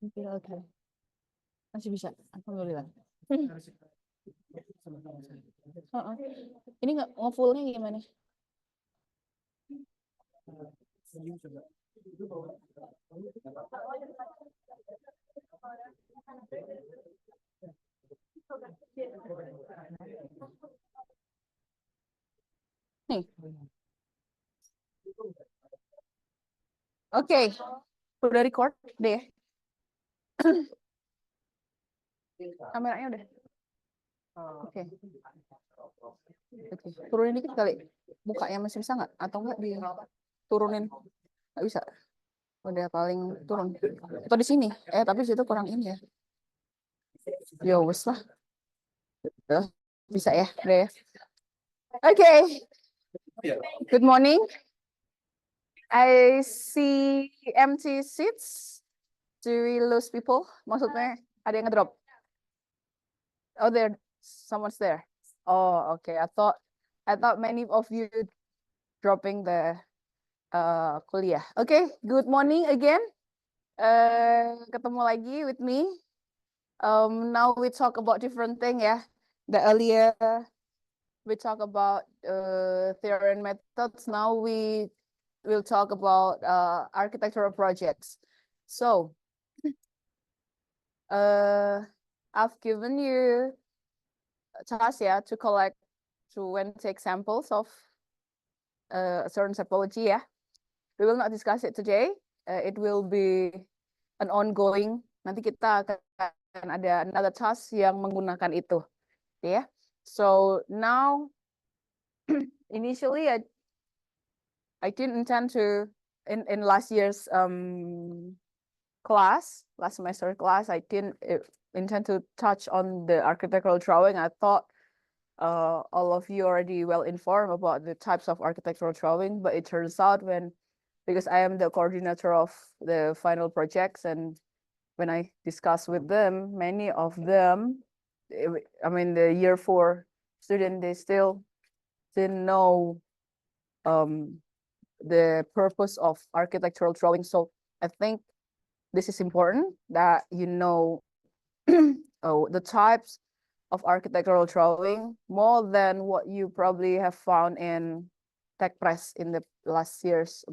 Oke. Masih bisa. Alhamdulillah. Heeh. Ini nggak ngefullnya gimana? Nih. Oke. Udah record deh. Kameranya udah. Oke. Oke. Turunin dikit kali. Mukanya masih bisa nggak? Atau nggak diturunin? Nggak bisa. Udah paling turun. Atau di sini. Tapi situ kurang ini ya. Ya wes lah. Bisa ya. Udah ya. Oke. Good morning. I see empty seats. Do we lose people? Maksudnya ada yang ngedrop? Oh, there, someone's there. Oh, okay. I thought many of you dropping the kuliah. Okay, good morning again. Ketemu lagi with me. Now we talk about different thing ya. The earlier we talk about theory and methods. Now we will talk about architectural projects. So, I've given you a task to collect and take samples of a certain typology. We will not discuss it today. It will be an ongoing. Nanti kita akan ada another task yang menggunakan itu. So now, initially I didn't intend to in last year's last semester class, I didn't intend to touch on the architectural drawing. I thought all of you already well informed about the types of architectural drawing, but it turns out because I am the coordinator of the final projects, and when I discuss with them, many of them, I mean the year 4 student, they still didn't know the purpose of architectural drawing. So I think this is important that you know the types of architectural drawing more than what you probably have found in Tech Press in the last year's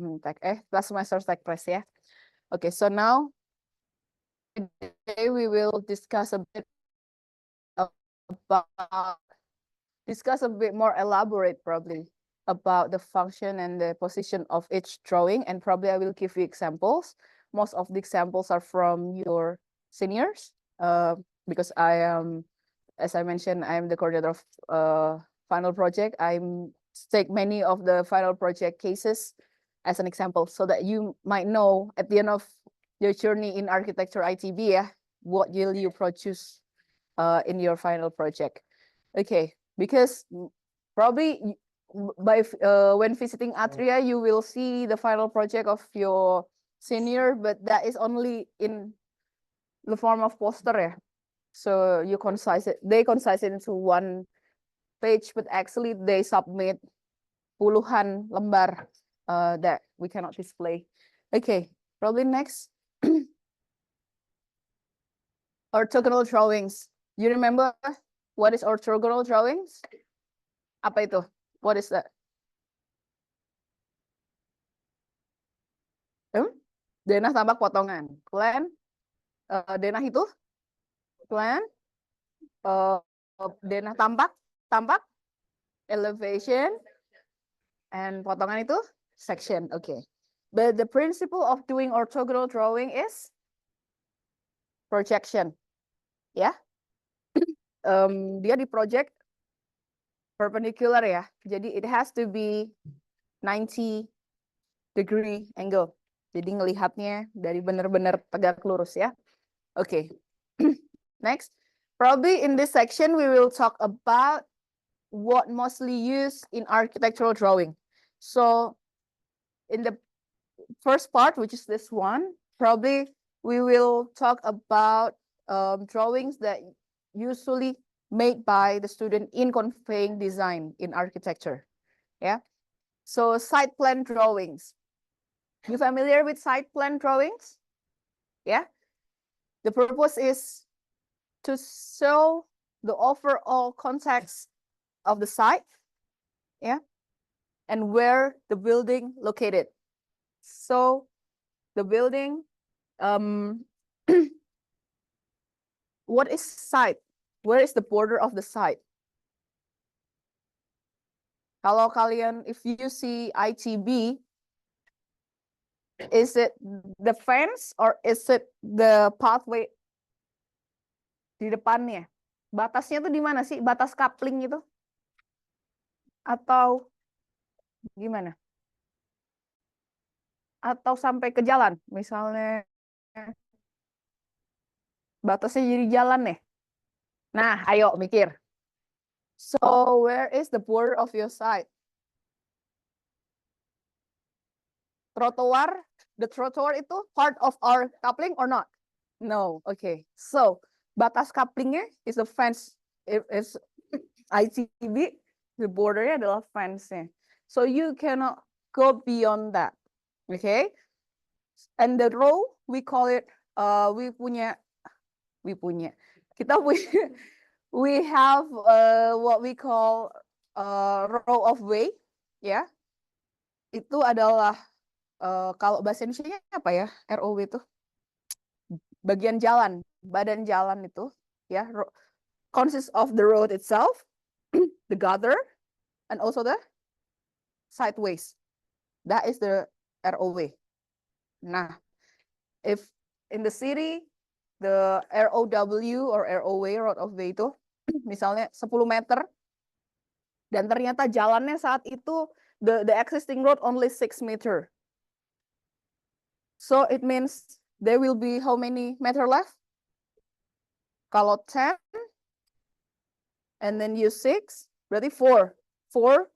last semester's Tech Press. Okay, so now today we will discuss a bit more elaborate probably about the function and the position of each drawing, and probably I will give you examples. Most of the examples are from your seniors, because I am, as I mentioned, I am the coordinator of final project. I'm take many of the final project cases as an example, so that you might know at the end of your journey in architecture ITB, what will you produce in your final project. Okay, because probably by when visiting Atria, you will see the final project of your senior, but that is only in the form of poster. So you concise it, they concise it into one page, but actually they submit puluhan lembar that we cannot display. Okay, probably next. Orthogonal drawings. You remember what is orthogonal drawings? Apa itu? What is that? Denah tambah potongan. Plan. Denah itu? Plan. Denah tampak. Elevation. And potongan itu? Section. Okay. But the principle of doing orthogonal drawing is projection. Ya. Dia di project perpendicular ya. Jadi it has to be 90-degree angle. Jadi ngelihatnya dari benar-benar tegak lurus ya. Okay. Next. Probably in this section we will talk about what mostly used in architectural drawing. So in the first part, which is this one, probably we will talk about drawings that usually made by the student in conveying design in architecture. Yeah. So site plan drawings. You familiar with site plan drawings? Yeah. The purpose is to show the overall context of the site, yeah, and where the building located. So the building, what is site? Where is the border of the site? Kalau kalian, if you see ITB, is it the fence or is it the pathway di depannya? Batasnya tuh di mana sih? Batas coupling itu? Atau gimana? Atau sampai ke jalan? Misalnya batasnya jadi jalan nih. Nah, ayo mikir. So, where is the border of your site? Trotoar? The trotoar itu part of our coupling or not? No. Okay. So, batas couplingnya is the fence. It is ITB, the bordernya adalah fence-nya. So you cannot go beyond that. Okay? And the row, we call it, we have what we call row of way, ya. Itu adalah kalau bahasa Indonesia apa ya? ROW itu bagian jalan, badan jalan itu, ya. Consists of the road itself, the gutter, and also the sideways. That is the ROW. Nah, if in the city, the ROW or ROW, road of way itu, misalnya 10 meter, dan ternyata jalannya saat itu, the existing road only 6 meter. So it means there will be how many meter left? Kalau 10, and then use 6, berarti 4. 4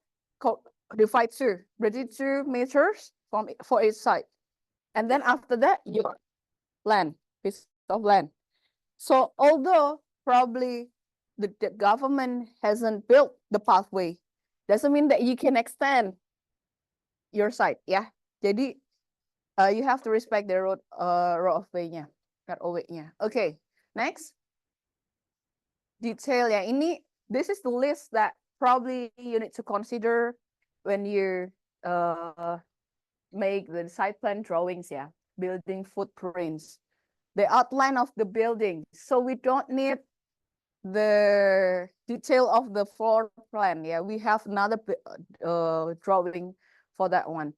divide 2, berarti 2 meters for each side. And then after that, your land, piece of land. So although probably the government hasn't built the pathway, doesn't mean that you can extend your site, ya. Jadi you have to respect the road of way-nya, ROW-nya. Okay, next. Detail ya. This is the list that probably you need to consider when you make the site plan drawings, yeah. Building footprints, the outline of the building. So we don't need the detail of the floor plan. Yeah, we have another drawing for that one.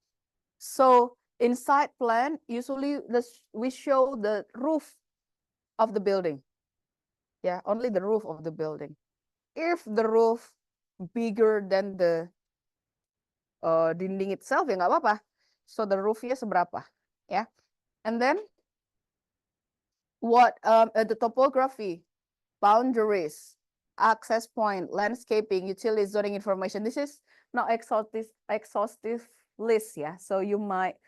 So in site plan, usually we show the roof of the building. Yeah, only the roof of the building. If the roof bigger than the dinding itself, ya nggak apa-apa. So the roofnya seberapa, ya. And then what the topography, boundaries, access point, landscaping, utility, zoning information. This is not exhaustive list, yeah. So you might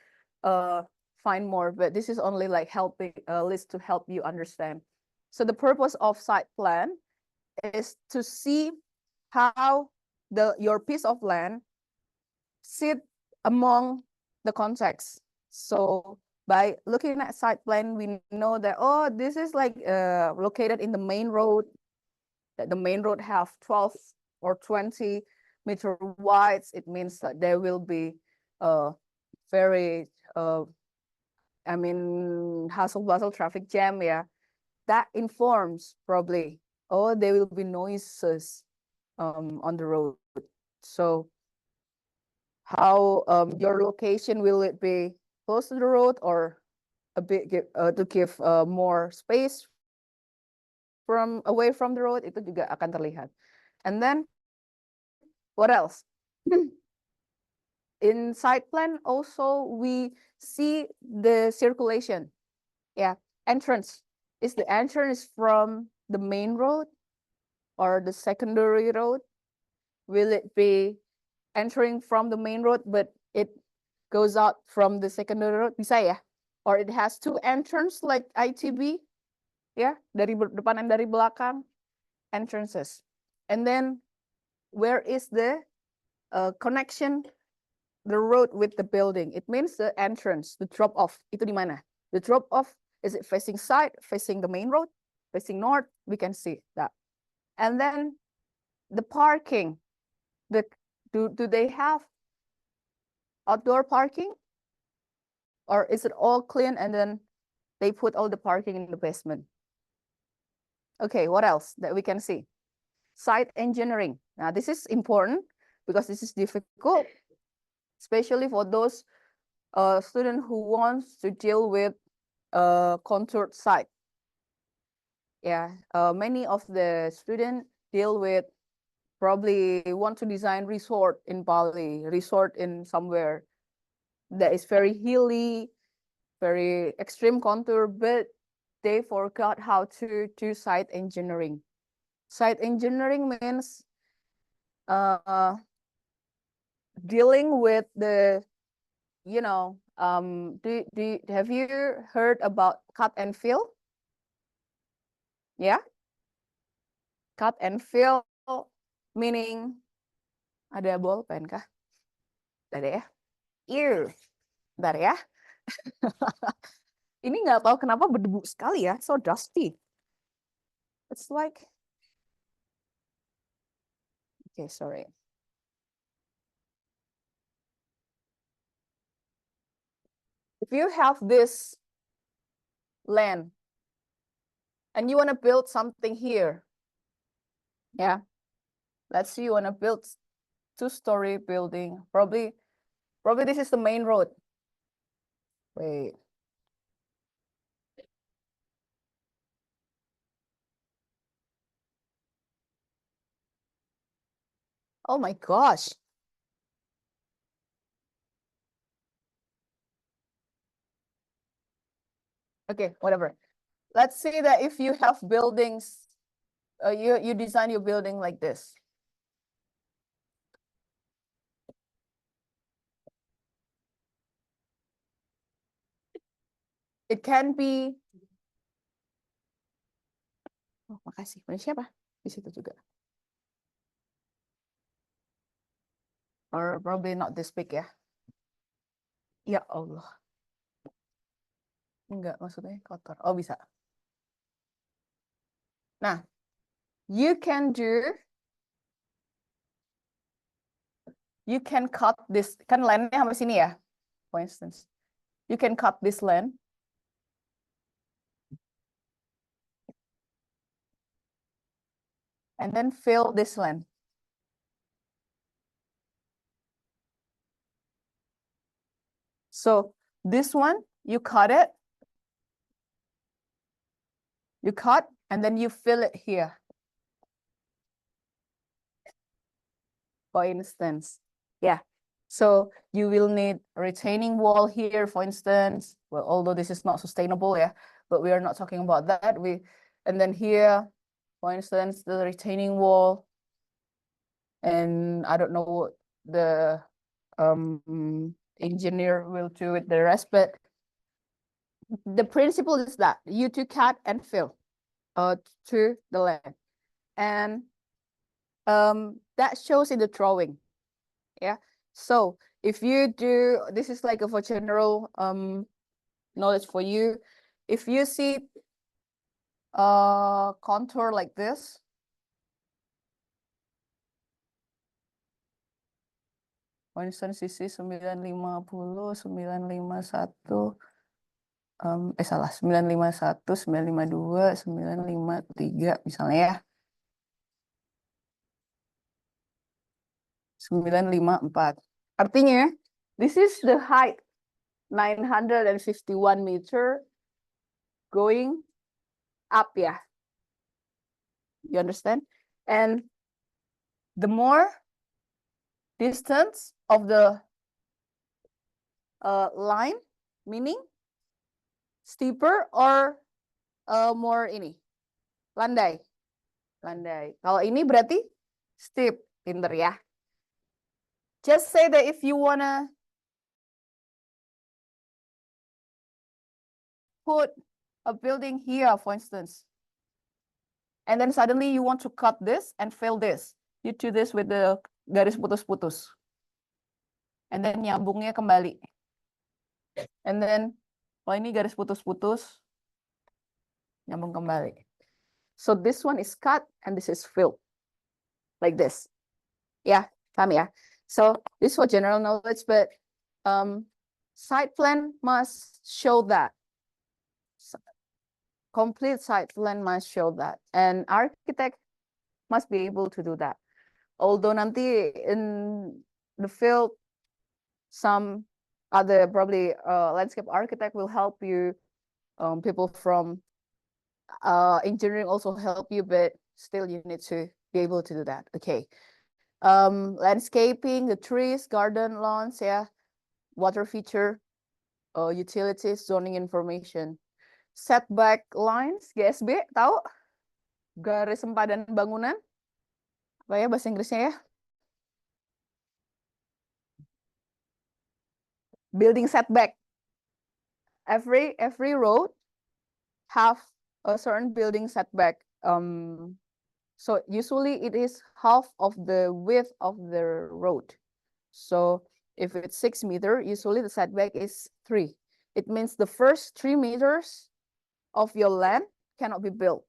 find more, but this is only like helping a list to help you understand. So the purpose of site plan is to see how your piece of land sit among the context. So by looking at site plan, we know that, oh, this is like located in the main road, that the main road have 12 or 20 meter wide. It means that there will be very, I mean, hustle-bustle traffic jam, yeah. That informs probably, oh, there will be noises on the road. So how your location, will it be close to the road or a bit to give more space away from the road, itu juga akan terlihat. And then what else? In site plan also we see the circulation. Yeah, entrance. Is the entrance from the main road or the secondary road? Will it be entering from the main road but it goes out from the secondary road? Bisa ya? Or it has two entrances like ITB, ya, dari depan dan dari belakang, entrances. And then where is the connection, the road with the building? It means the entrance, the drop off. Itu di mana? The drop off Is it facing side, facing the main road, facing north? We can see that. And then the parking, do they have outdoor parking? Or is it all clean and then they put all the parking in the basement? Okay, what else that we can see? Site engineering. Now this is important because this is difficult, especially for those students who wants to deal with contoured site. Yeah, many of the students deal with probably want to design resort in Bali, resort in somewhere that is very hilly, very extreme contour, but they forgot how to do site engineering. Site engineering means dealing with the, you know, have you heard about cut and fill? Yeah, cut and fill meaning ada bolpen kah? Ada ya? Ear, bentar ya. Ini nggak tahu kenapa berdebu sekali ya, so dusty. It's like, okay, sorry. If you have this land and you want to build something here, yeah, let's say you want to build 2-story building, probably this is the main road. Wait. Oh my gosh. Okay, whatever. Let's say that if you have buildings, you design your building like this. It can be, oh makasih, punya siapa? Di situ juga. Or probably not this big ya. Ya Allah. Enggak, maksudnya kotor. Oh bisa. Nah, you can cut this, kan landnya sampai sini ya, for instance. You can cut this land. And then fill this land. So this one, you cut it. You cut, and then you fill it here. For instance, yeah. So you will need a retaining wall here, for instance. Well, although this is not sustainable, yeah, but we are not talking about that. And then here, for instance, the retaining wall. And I don't know what the engineer will do with the rest, but the principle is that you to cut and fill to the land. And that shows in the drawing. Yeah. So if you do, this is like for general knowledge for you. If you see contour like this, for instance, sisi 950, 951, salah, 951, 952, 953 misalnya ya. 954. Artinya, this is the height 951 meter going up ya. You understand? And the more distance of the line, meaning steeper or more ini, landai. Landai. Kalau ini berarti steep, pinter ya. Just say that if you wanna put a building here, for instance, and then suddenly you want to cut this and fill this, you do this with the garis putus-putus, and then nyambungnya kembali, and then ini garis putus-putus, Nyambung kembali. So this one is cut and this is filled. Like this. Yeah, paham ya? So this for general knowledge, but site plan must show that. Complete site plan must show that. And architect must be able to do that. Although nanti in the field, some other probably landscape architect will help you. People from engineering also help you, but still you need to be able to do that. Okay. Landscaping, the trees, garden, lawns, yeah, water feature, utilities, zoning information, setback lines, GSB, tahu? Garis sempadan bangunan, apa ya bahasa Inggrisnya ya? Building setback. Every road have a certain building setback. So usually it is half of the width of the road. So if it's 6 meters, usually the setback is 3. It means the first 3 meters of your land cannot be built.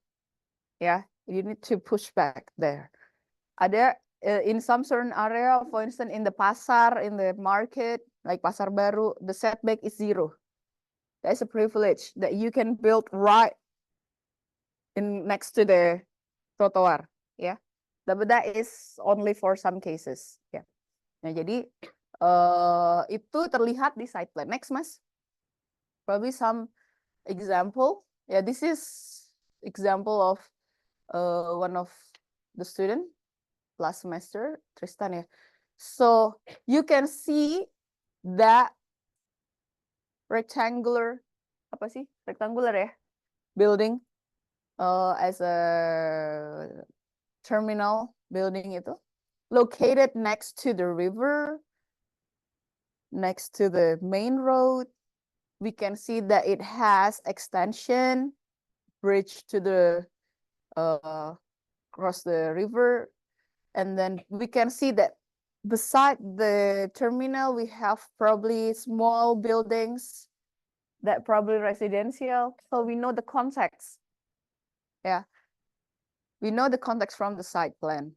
Yeah, you need to push back there. Ada in some certain area, for instance, in the pasar, in the market, like Pasar Baru, the setback is 0. That's a privilege that you can build right in next to the trotoar. Yeah, but that is only for some cases. Yeah. Nah, jadi itu terlihat di site plan. Next, Mas. Probably some example. Yeah, this is example of one of the student last semester, Tristan ya. So you can see that rectangular, apa sih? Rectangular ya, building as a terminal building itu, located next to the river, next to the main road. We can see that it has extension, bridge to the cross the river. And then we can see that beside the terminal, we have probably small buildings that probably residential. So we know the context. Yeah. We know the context from the site plan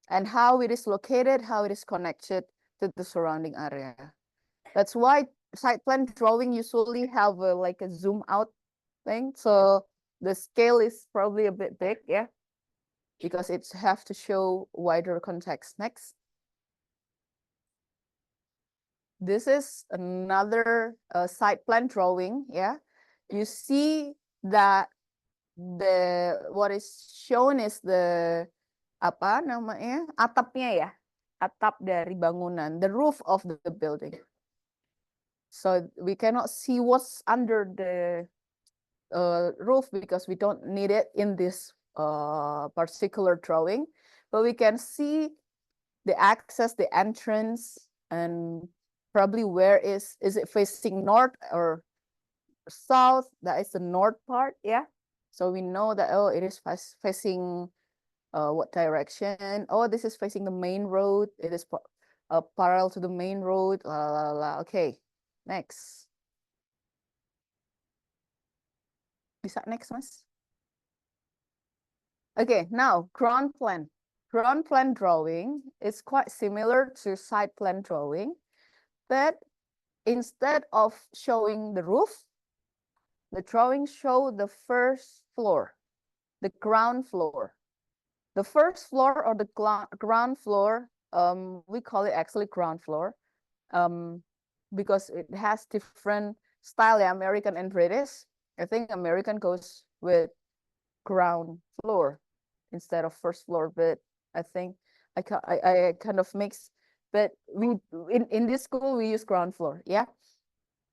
and how it is located, how it is connected to the surrounding area. That's why site plan drawing usually have like a zoom out thing. So the scale is probably a bit big, yeah, because it's have to show wider context. Next. This is another site plan drawing, yeah. You see that what is shown is the apa namanya, atapnya ya, atap dari bangunan, the roof of the building. So we cannot see what's under the roof because we don't need it in this particular drawing, but we can see the access, the entrance, and probably where is it facing north or south? That is the north part, yeah. So we know that, oh, it is facing what direction? Oh, this is facing the main road. It is parallel to the main road. Okay, next. Bisa next, Mas? Okay, now ground plan. Ground plan drawing is quite similar to site plan drawing, but instead of showing the roof, the drawing show the first floor, the ground floor. The first floor or the ground floor, we call it actually ground floor, because it has different style, yeah, American and British. I think American goes with ground floor instead of first floor, but I think I kind of mix. But we in this school we use ground floor, yeah.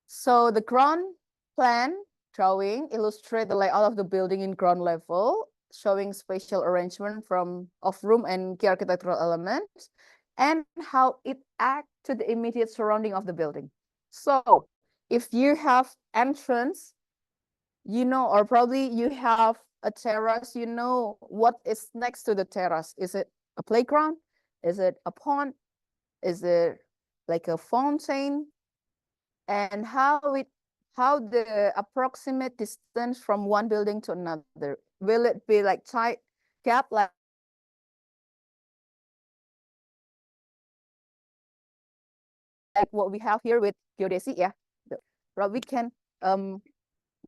So the ground plan drawing illustrate the layout of the building in ground level, showing spatial arrangement of room and key architectural elements, and how it acts to the immediate surrounding of the building. So if you have entrance, you know, or probably you have a terrace, you know what is next to the terrace. Is it a playground? Is it a pond? Is it like a fountain? And how how the approximate distance from one building to another. Will it be like tight gap, like what we have here with geodesy? Yeah, we can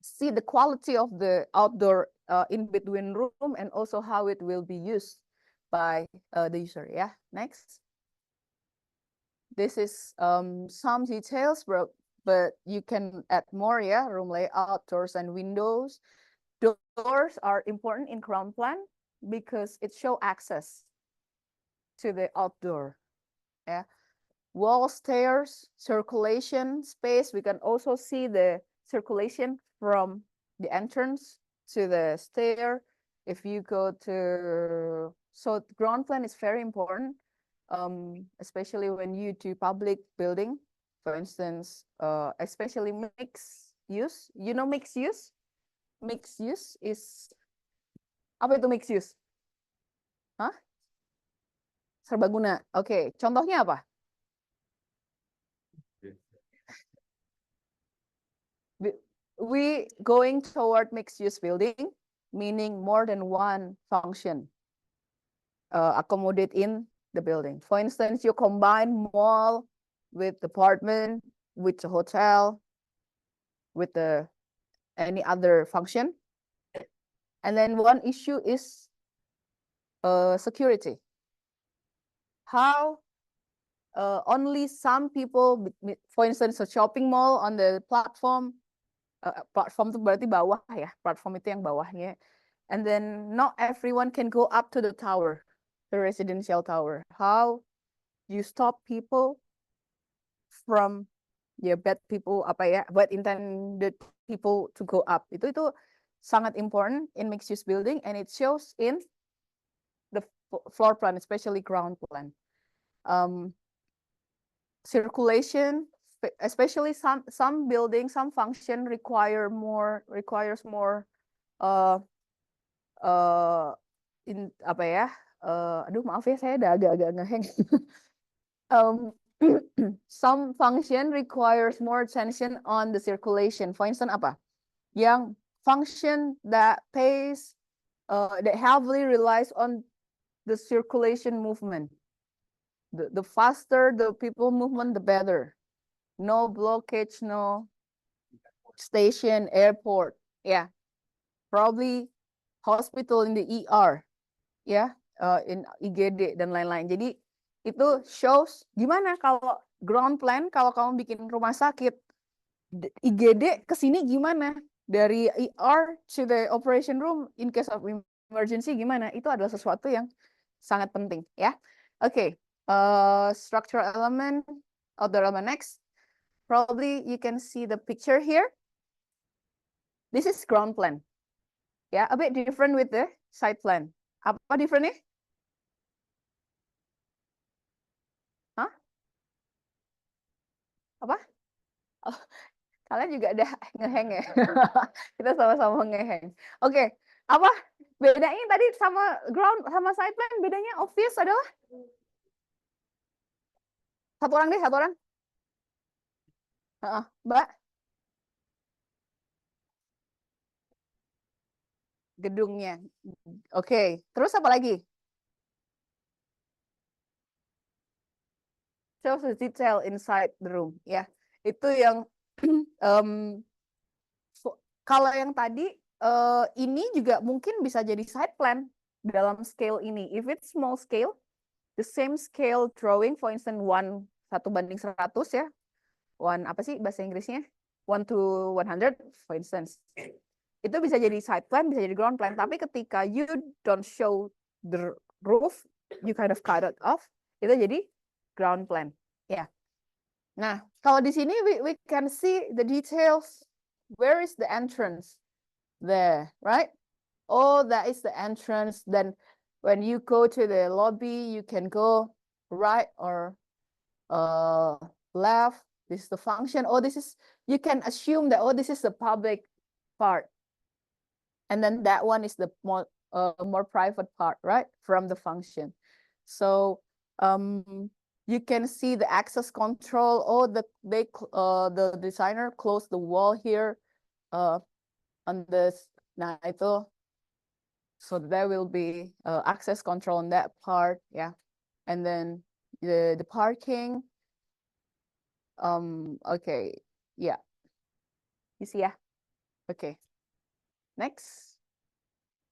see the quality of the outdoor in between room and also how it will be used by the user. Yeah, next. This is some details, but you can add more. Yeah, room layout, doors and windows. Doors are important in ground plan because it show access to the outdoor. Yeah, wall, stairs, circulation space. We can also see the circulation from the entrance to the stair. If you go to, so ground plan is very important, especially when you do public building, for instance, especially mixed use. You know mixed use? Mixed use is, apa itu mixed use? Hah? Serbaguna. Oke, contohnya apa? We going toward mixed use building, meaning more than one function accommodate in the building. For instance, you combine mall with apartment, with the hotel, with the any other function. And then one issue is security. How only some people, for instance, a shopping mall on the platform, platform itu berarti bawah ya, platform itu yang bawahnya. And then not everyone can go up to the tower, the residential tower. How you stop people from bad people, apa ya, bad intended people to go up. Itu sangat important in mixed use building, and it shows in the floor plan, especially ground plan. Circulation, especially some buildings, some function requires more in apa ya? Aduh maaf ya, saya ada agak-agak ngeheng. Some function requires more attention on the circulation. For instance, apa? Yang function that pays, that heavily relies on the circulation movement. The faster the people movement, the better. No blockage, no station, airport. Yeah, probably hospital in the ER. Ya, in IGD dan lain-lain. Jadi itu shows gimana kalau ground plan, kalau kamu bikin rumah sakit, IGD ke sini gimana? Dari ER to the operation room in case of emergency gimana? Itu adalah sesuatu yang sangat penting ya. Oke, structural element, outdoor element next. Probably you can see the picture here. This is ground plan. Ya, a bit different with the site plan. Apa differentnya? Hah? Apa? Oh, kalian juga ada ngeheng ya? Kita sama-sama ngeheng. Oke, apa bedanya tadi sama ground sama site plan? Bedanya obvious adalah satu orang deh, satu orang. Mbak, gedungnya. Oke, terus apa lagi? Shows the detail inside the room. Ya, itu yang kalau yang tadi ini juga mungkin bisa jadi site plan dalam scale ini. If it's small scale, the same scale drawing, for instance 1:100 ya. Apa sih bahasa Inggrisnya? 1:100 for instance. Itu bisa jadi site plan, bisa jadi ground plan. Tapi ketika you don't show the roof, you kind of cut it off, itu jadi ground plan. Ya. Nah, kalau di sini we can see the details. Where is the entrance? There, right? Oh, that is the entrance. Then when you go to the lobby, you can go right or left. This is the function. Oh, this is, you can assume that, oh, this is the public part. And then that one is the more private part, right? From the function. So you can see the access control. Oh, the designer closed the wall here on this. Nah, itu. So there will be access control on that part, yeah. And then the parking. Okay, yeah. You see, yeah. Okay. Next,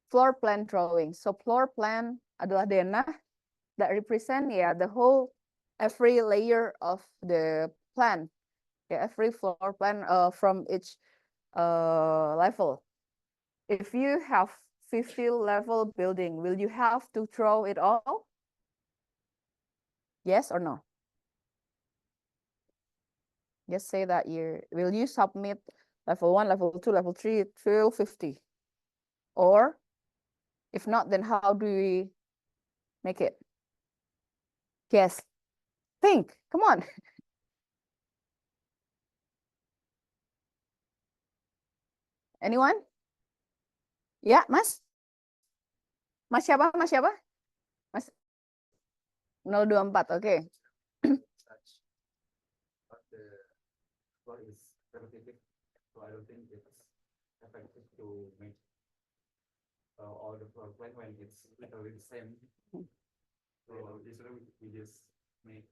floor plan drawing. So floor plan adalah denah that represent the whole every layer of the plan. Yeah, every floor plan from each level. If you have 50 level building, will you have to draw it all? Yes or no? Just say that will you submit level 1, level 2, level 3 till 50? Or if not, then how do we make it? Yes. Think. Come on. Anyone? Ya, Mas? Mas siapa? Mas siapa? Mas 024. Oke. Okay. So I don't think it's effective to make all the floor plan when it's literally the same. So usually we just make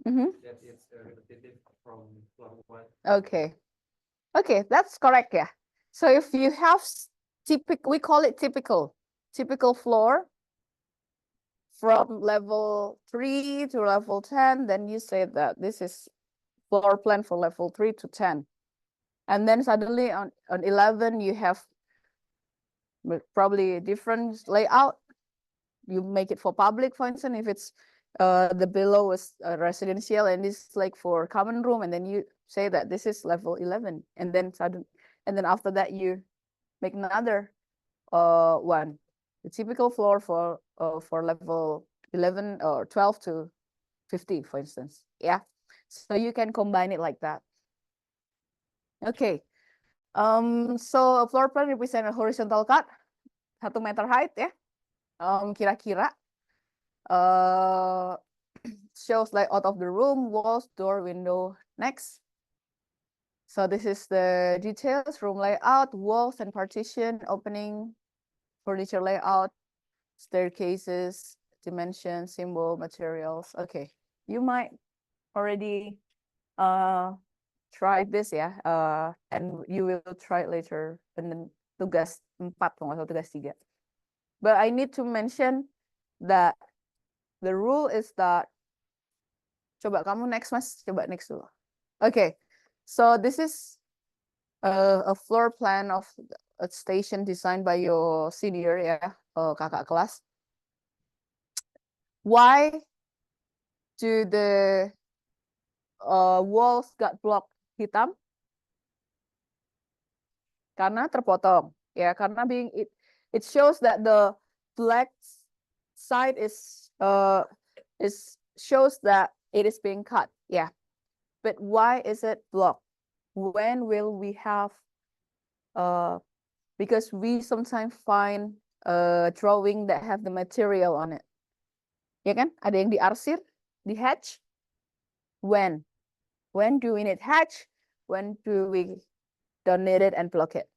that it's repetitive from floor one. Okay. Okay, that's correct. Yeah. So if you have we call it typical floor from level 3 to level 10, then you say that this is floor plan for level 3 to 10. And then suddenly on 11, you have probably a different layout. You make it for public, for instance, if it's the below is residential and this is like for common room, and then you say that this is level 11, and then after that you make another one, the typical floor for level 11 or 12 to 50, for instance. Yeah, so you can combine it like that. Okay. So a floor plan represent a horizontal cut 1 meter height, ya. Kira-kira shows layout of the room, walls, door, window. Next. So this is the details, room layout, walls and partition, opening, furniture layout, staircases, dimension, symbol, materials. Okay, you might already try this, ya, and you will try it later in tugas 4 atau tugas 3. But I need to mention that the rule is that, coba kamu next, Mas, coba next dulu. Okay, so this is a floor plan of a station designed by your senior, ya, kakak kelas. Why do the walls got blocked hitam? Karena terpotong, ya, karena it shows that the black side is shows that it is being cut, yeah. But why is it blocked? When will we have because we sometimes find a drawing that have the material on it, ya kan? Ada yang diarsir, di hatch. When do we need hatch? When do we don't need it and block it?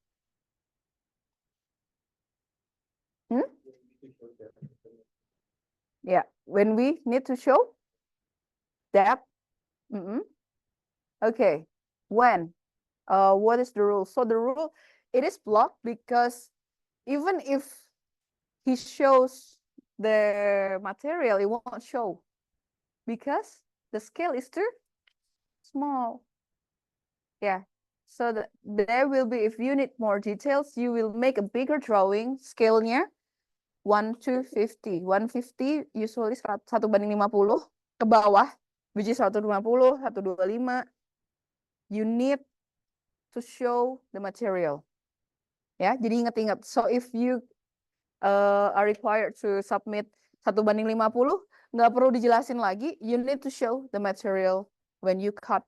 Yeah, when we need to show depth. Okay, when? What is the rule? So the rule, it is blocked because even if he shows the material, it won't show because the scale is too small. Yeah, so there will be, if you need more details, you will make a bigger drawing, scale-nya 1:50. 150 usually 1:50 ke bawah, which is 120, 125. You need to show the material. Ya, jadi ingat-ingat. So if you are required to submit 1:50, nggak perlu dijelasin lagi. You need to show the material when you cut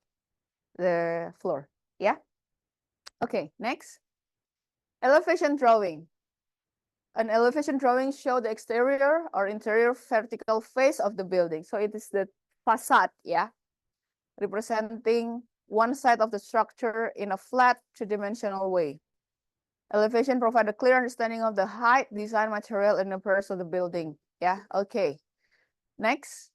the floor. Ya. Okay, next. Elevation drawing. an elevation drawing show the exterior or interior vertical face of the building. So it is the facade, yeah, representing one side of the structure in a flat two-dimensional way. Elevation provide a clear understanding of the height, design, material, and appearance of the building. Yeah, okay. Next.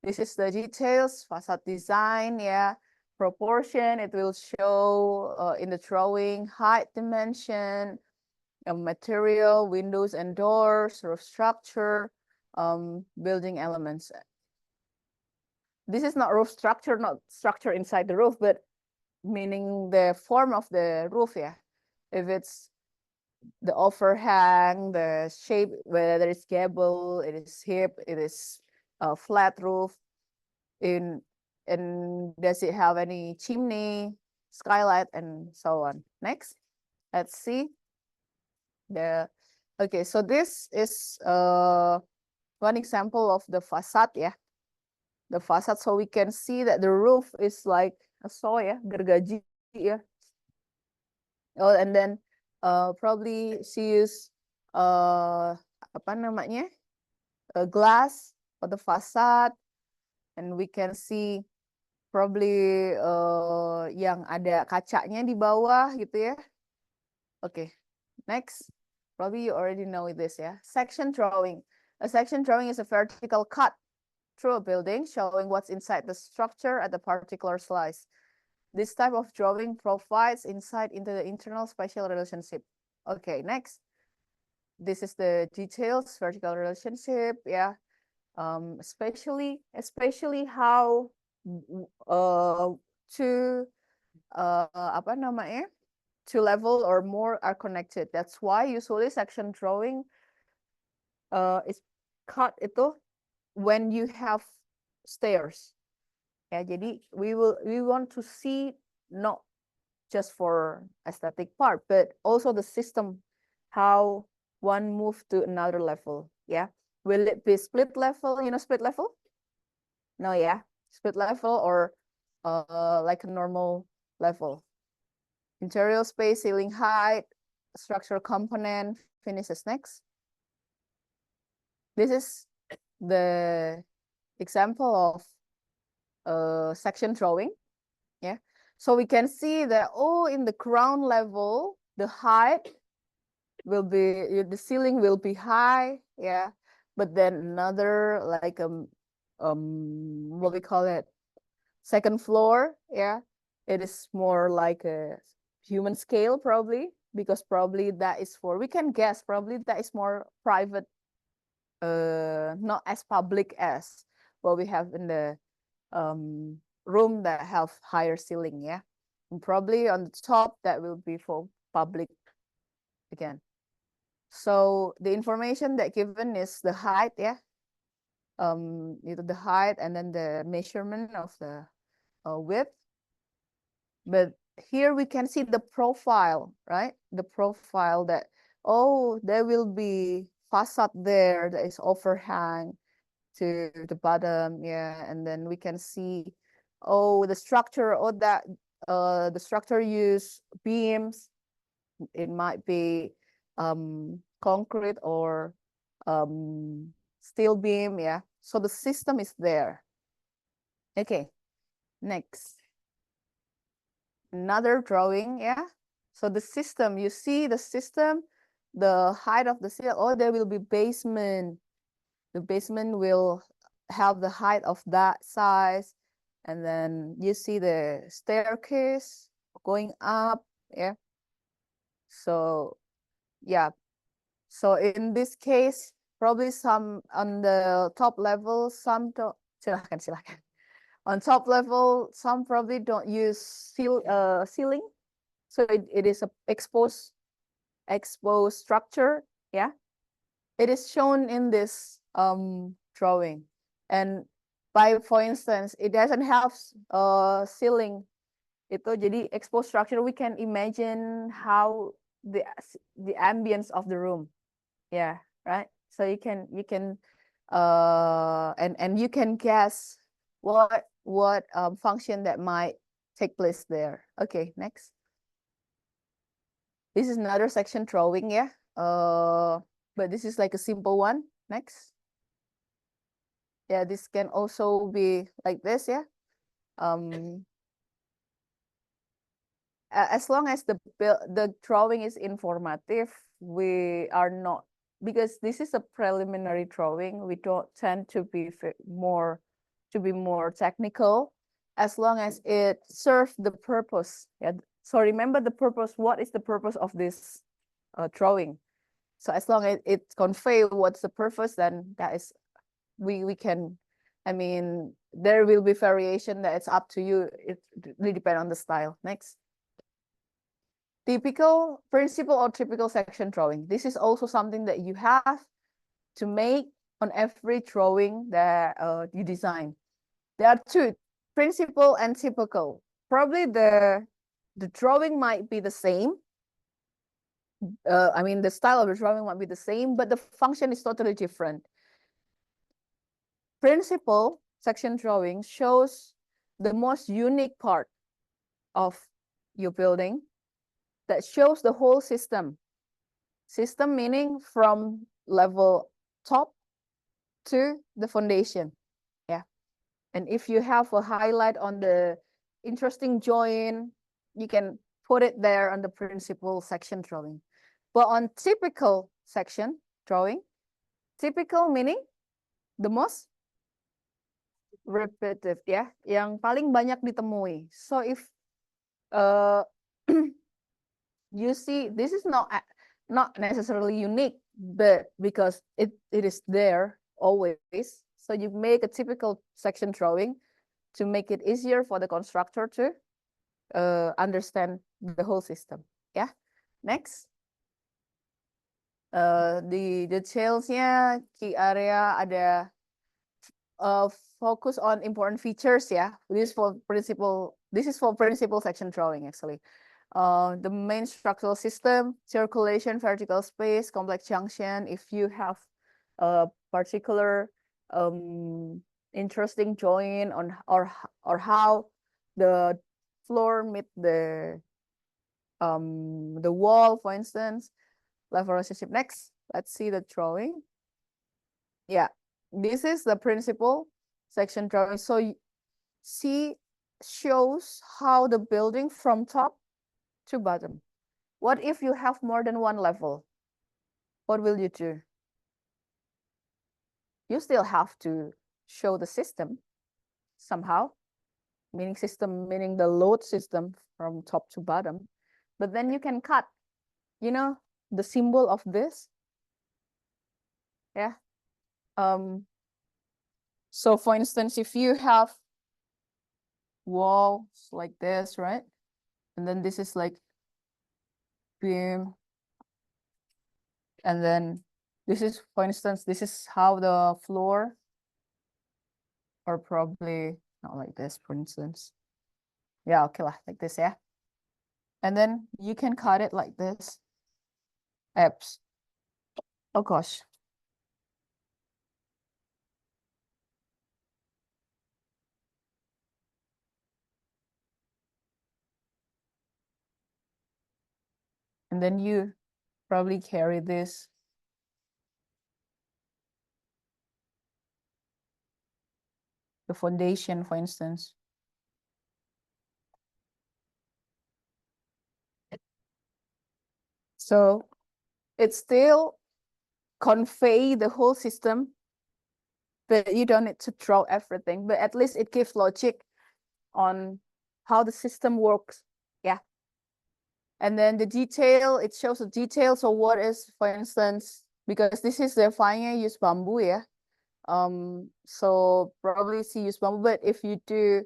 This is the details, facade design, yeah. Proportion, it will show in the drawing, height dimension, material, windows and doors, roof structure, building elements. This is not roof structure, not structure inside the roof, but meaning the form of the roof, yeah. If it's the overhang, the shape, whether it's gable, it is hip, it is a flat roof, and does it have any chimney, skylight, and so on. Next, let's see. Okay, so this is one example of the facade, yeah. The facade, so we can see that the roof is like a saw, yeah, gergaji, yeah. Oh, and then probably she use apa namanya, a glass for the facade, and we can see probably yang ada kacanya di bawah gitu ya. Okay, next. Probably you already know this, yeah. Section drawing. A section drawing is a vertical cut through a building showing what's inside the structure at the particular slice. This type of drawing provides insight into the internal spatial relationship. Okay, next. This is the details, vertical relationship, yeah. Especially how apa namanya, two level or more are connected. That's why usually section drawing is cut itu when you have stairs. Ya, jadi we want to see not just for aesthetic part, but also the system, how one move to another level. Yeah, will it be split level? You know, split level? No, yeah, split level or like a normal level. Interior space, ceiling height, structural component, finishes next. This is the example of section drawing. Yeah, so we can see that, oh, in the ground level, the height will be, the ceiling will be high, yeah, but then another like what we call it, second floor, yeah, it is more like a human scale probably, because probably that is for, we can guess, probably that is more private, not as public as what we have in the room that have higher ceiling, yeah, and probably on the top that will be for public again. So the information that given is the height, yeah, the height and then the measurement of the width. But here we can see the profile, right? The profile that, oh, there will be facade there that is overhang to the bottom, yeah, and then we can see, oh, the structure, or that the structure use beams. It might be concrete or steel beam, yeah. So the system is there. Okay, next. Another drawing, yeah. So the system, you see the system, the height of the ceiling, oh, there will be basement. The basement will have the height of that size. And then you see the staircase going up, yeah. So, yeah. So in this case, probably some on the top level, some don't, silahkan. On top level, some probably don't use ceiling. So it is a exposed structure, yeah. It is shown in this drawing. And for instance, it doesn't have ceiling. Itu jadi exposed structure, we can imagine how the ambience of the room. Yeah, right. So you can and you can guess what function that might take place there. Okay, next. This is another section drawing, yeah. But this is like a simple one. Next. Yeah, this can also be like this, yeah. As long as the drawing is informative, we are not, because this is a preliminary drawing, we don't tend to be more technical, as long as it serves the purpose. Yeah. So remember the purpose. What is the purpose of this drawing? So as long as it convey what's the purpose, then that is, we can, I mean, there will be variation that it's up to you. It really depends on the style. Next. Typical principal or typical section drawing. This is also something that you have to make on every drawing that you design. There are two, principal and typical. Probably the drawing might be the same. I mean, the style of the drawing might be the same, but the function is totally different. Principal section drawing shows the most unique part of your building, that shows the whole system. System meaning from level top to the foundation. Yeah. And if you have a highlight on the interesting joint, you can put it there on the principal section drawing. But on typical section drawing, typical meaning the most repetitive, ya, yang paling banyak ditemui. So if you see, this is not necessarily unique, but because it is there always, so you make a typical section drawing to make it easier for the constructor to understand the whole system. Yeah. Next. The detailsnya, key area, ada focus on important features. Yeah, this is for principal section drawing actually. The main structural system, circulation, vertical space, complex junction. If you have a particular interesting joint on or how the floor meet the wall, for instance, level relationship. Next, let's see the drawing. Yeah, this is the principal section drawing. So see, shows how the building from top to bottom. What if you have more than one level? What will you do? You still have to show the system somehow, meaning the load system from top to bottom. But then you can cut, you know, the symbol of this. Yeah. So for instance, if you have walls like this, right? And then this is like beam. And then this is, for instance, this is how the floor, or probably not like this, for instance. Yeah, okay, like this, yeah. And then you can cut it like this. Apps. Oh gosh. And then you probably carry this. The foundation, for instance. So it still convey the whole system, but you don't need to draw everything, but at least it gives logic on how the system works. Yeah. And then the detail, it shows the detail. So what is, for instance, because this is the fine use bamboo, yeah. So probably see use bamboo, but if you do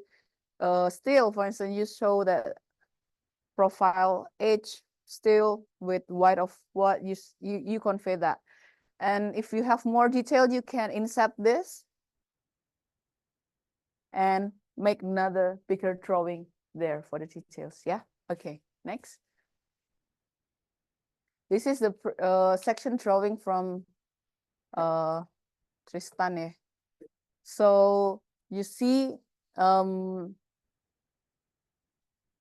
steel, for instance, you show that profile edge steel with white of what you convey that. And if you have more detail, you can insert this and make another bigger drawing there for the details. Yeah. Okay. Next. This is the section drawing from Tristan. Yeah. So you see,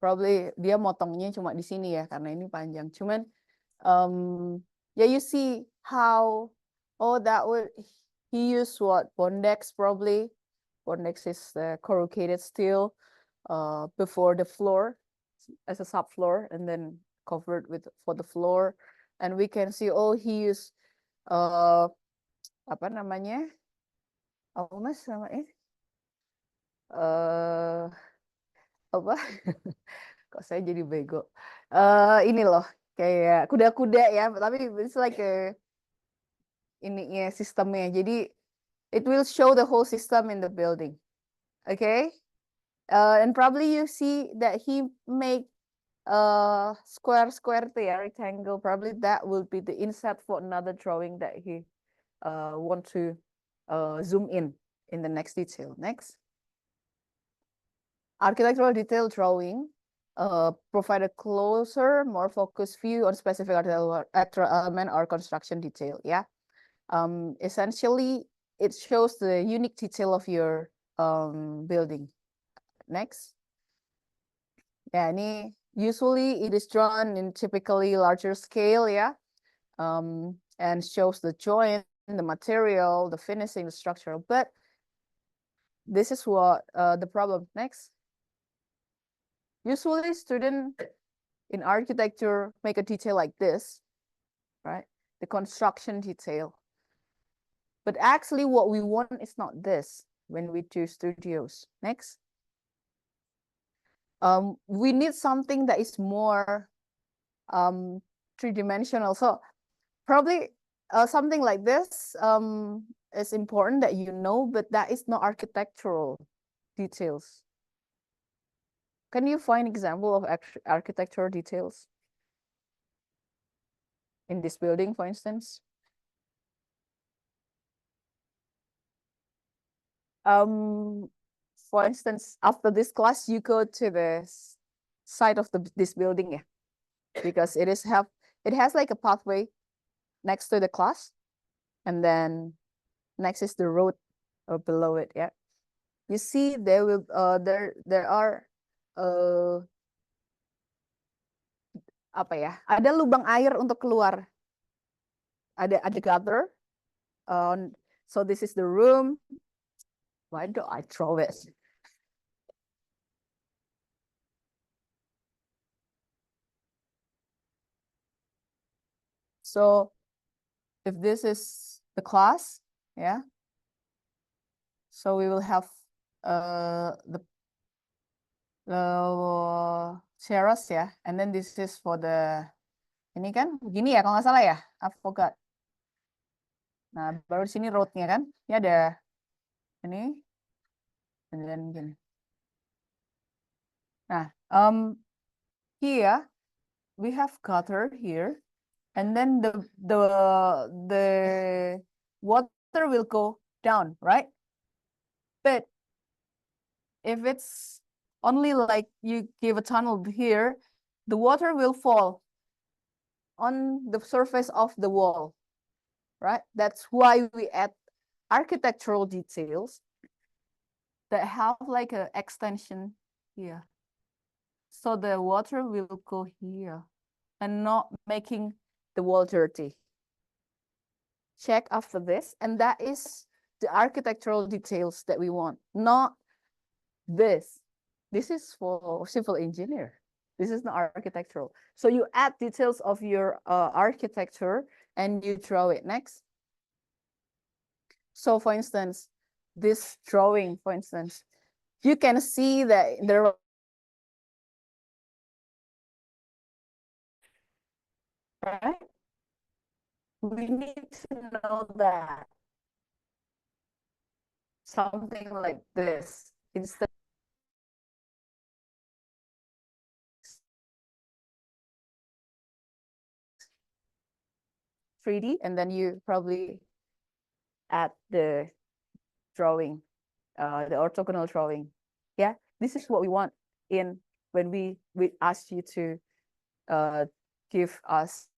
probably dia motongnya cuma di sini ya karena ini panjang. Cuman Yeah, you see how, oh, that would, he used what? Bondex probably. Bondex is the corrugated steel before the floor as a subfloor and then covered with for the floor. And we can see, oh, he used apa namanya? Apa mas namanya? Apa? Kok saya jadi bego? Ini loh, kayak kuda-kuda ya, tapi it's like ininya sistemnya. Jadi it will show the whole system in the building. Okay? And probably you see that he make square there, rectangle. Probably that will be the inset for another drawing that he want to zoom in the next detail. Next. Architectural detail drawing provide a closer, more focused view on specific architectural element or construction detail. Yeah. Essentially, it shows the unique detail of your building. Next. Yeah, ini usually it is drawn in typically larger scale, yeah, and shows the joint, the material, the finishing, the structure. But this is what the problem. Next. Usually, student in architecture make a detail like this, right? The construction detail. But actually, what we want is not this when we do studios. Next. We need something that is more three-dimensional. So probably something like this is important that you know, but that is not architectural details. Can you find example of architectural details in this building, for instance? For instance, after this class, you go to the side of this building, yeah, because it has like a pathway next to the class, and then next is the road below it. Yeah, you see there will there are apa ya? Ada lubang air untuk keluar. Ada gutter. So this is the room. Why do I throw it? So if this is the class, yeah. So we will have the terrace ya, and then this is for the ini kan begini ya kalau nggak salah ya, I forgot. Nah baru di sini roadnya kan, ini ada ini, and then gini. Nah here we have gutter here, and then the water will go down, right? But if it's only like you give a tunnel here, the water will fall on the surface of the wall, right? That's why we add architectural details that have like an extension here. So the water will go here and not making the wall dirty. Check after this, and that is the architectural details that we want, not this. This is for civil engineer. This is not architectural. So you add details of your architecture and you draw it next. So for instance, this drawing, for instance, you can see that there right? We need to know that something like this instead 3D, and then you probably add the drawing, the orthogonal drawing. Yeah, this is what we want in when we ask you to give us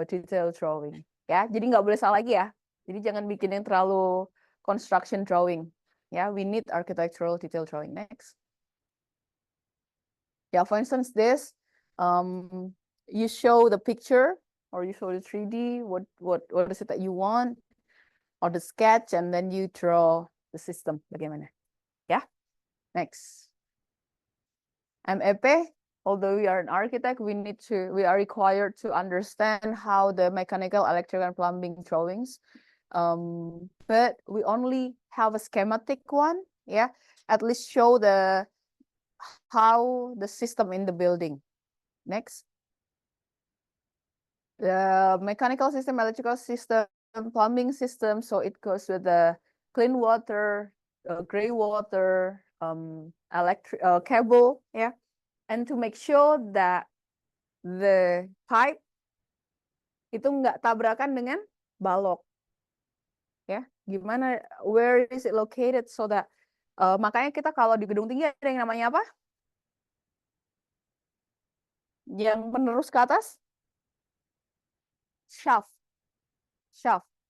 detailed drawing. Ya, jadi nggak boleh salah lagi ya. Jadi jangan bikin yang terlalu construction drawing. Yeah, we need architectural detail drawing next. Yeah, for instance, this, you show the picture or you show the 3D, what is it that you want, or the sketch, and then you draw the system. Bagaimana? Yeah. Next. MEP, although we are an architect, we are required to understand how the mechanical, electrical, and plumbing drawings. But we only have a schematic one, yeah, at least show how the system in the building. Next. The mechanical system, electrical system, plumbing system, so it goes with the clean water, gray water, electric cable, yeah, and to make sure that the pipe itu nggak tabrakan dengan balok, ya, gimana, where is it located, so that makanya kita kalau di gedung tinggi ada yang namanya apa, yang penerus ke atas, shaft.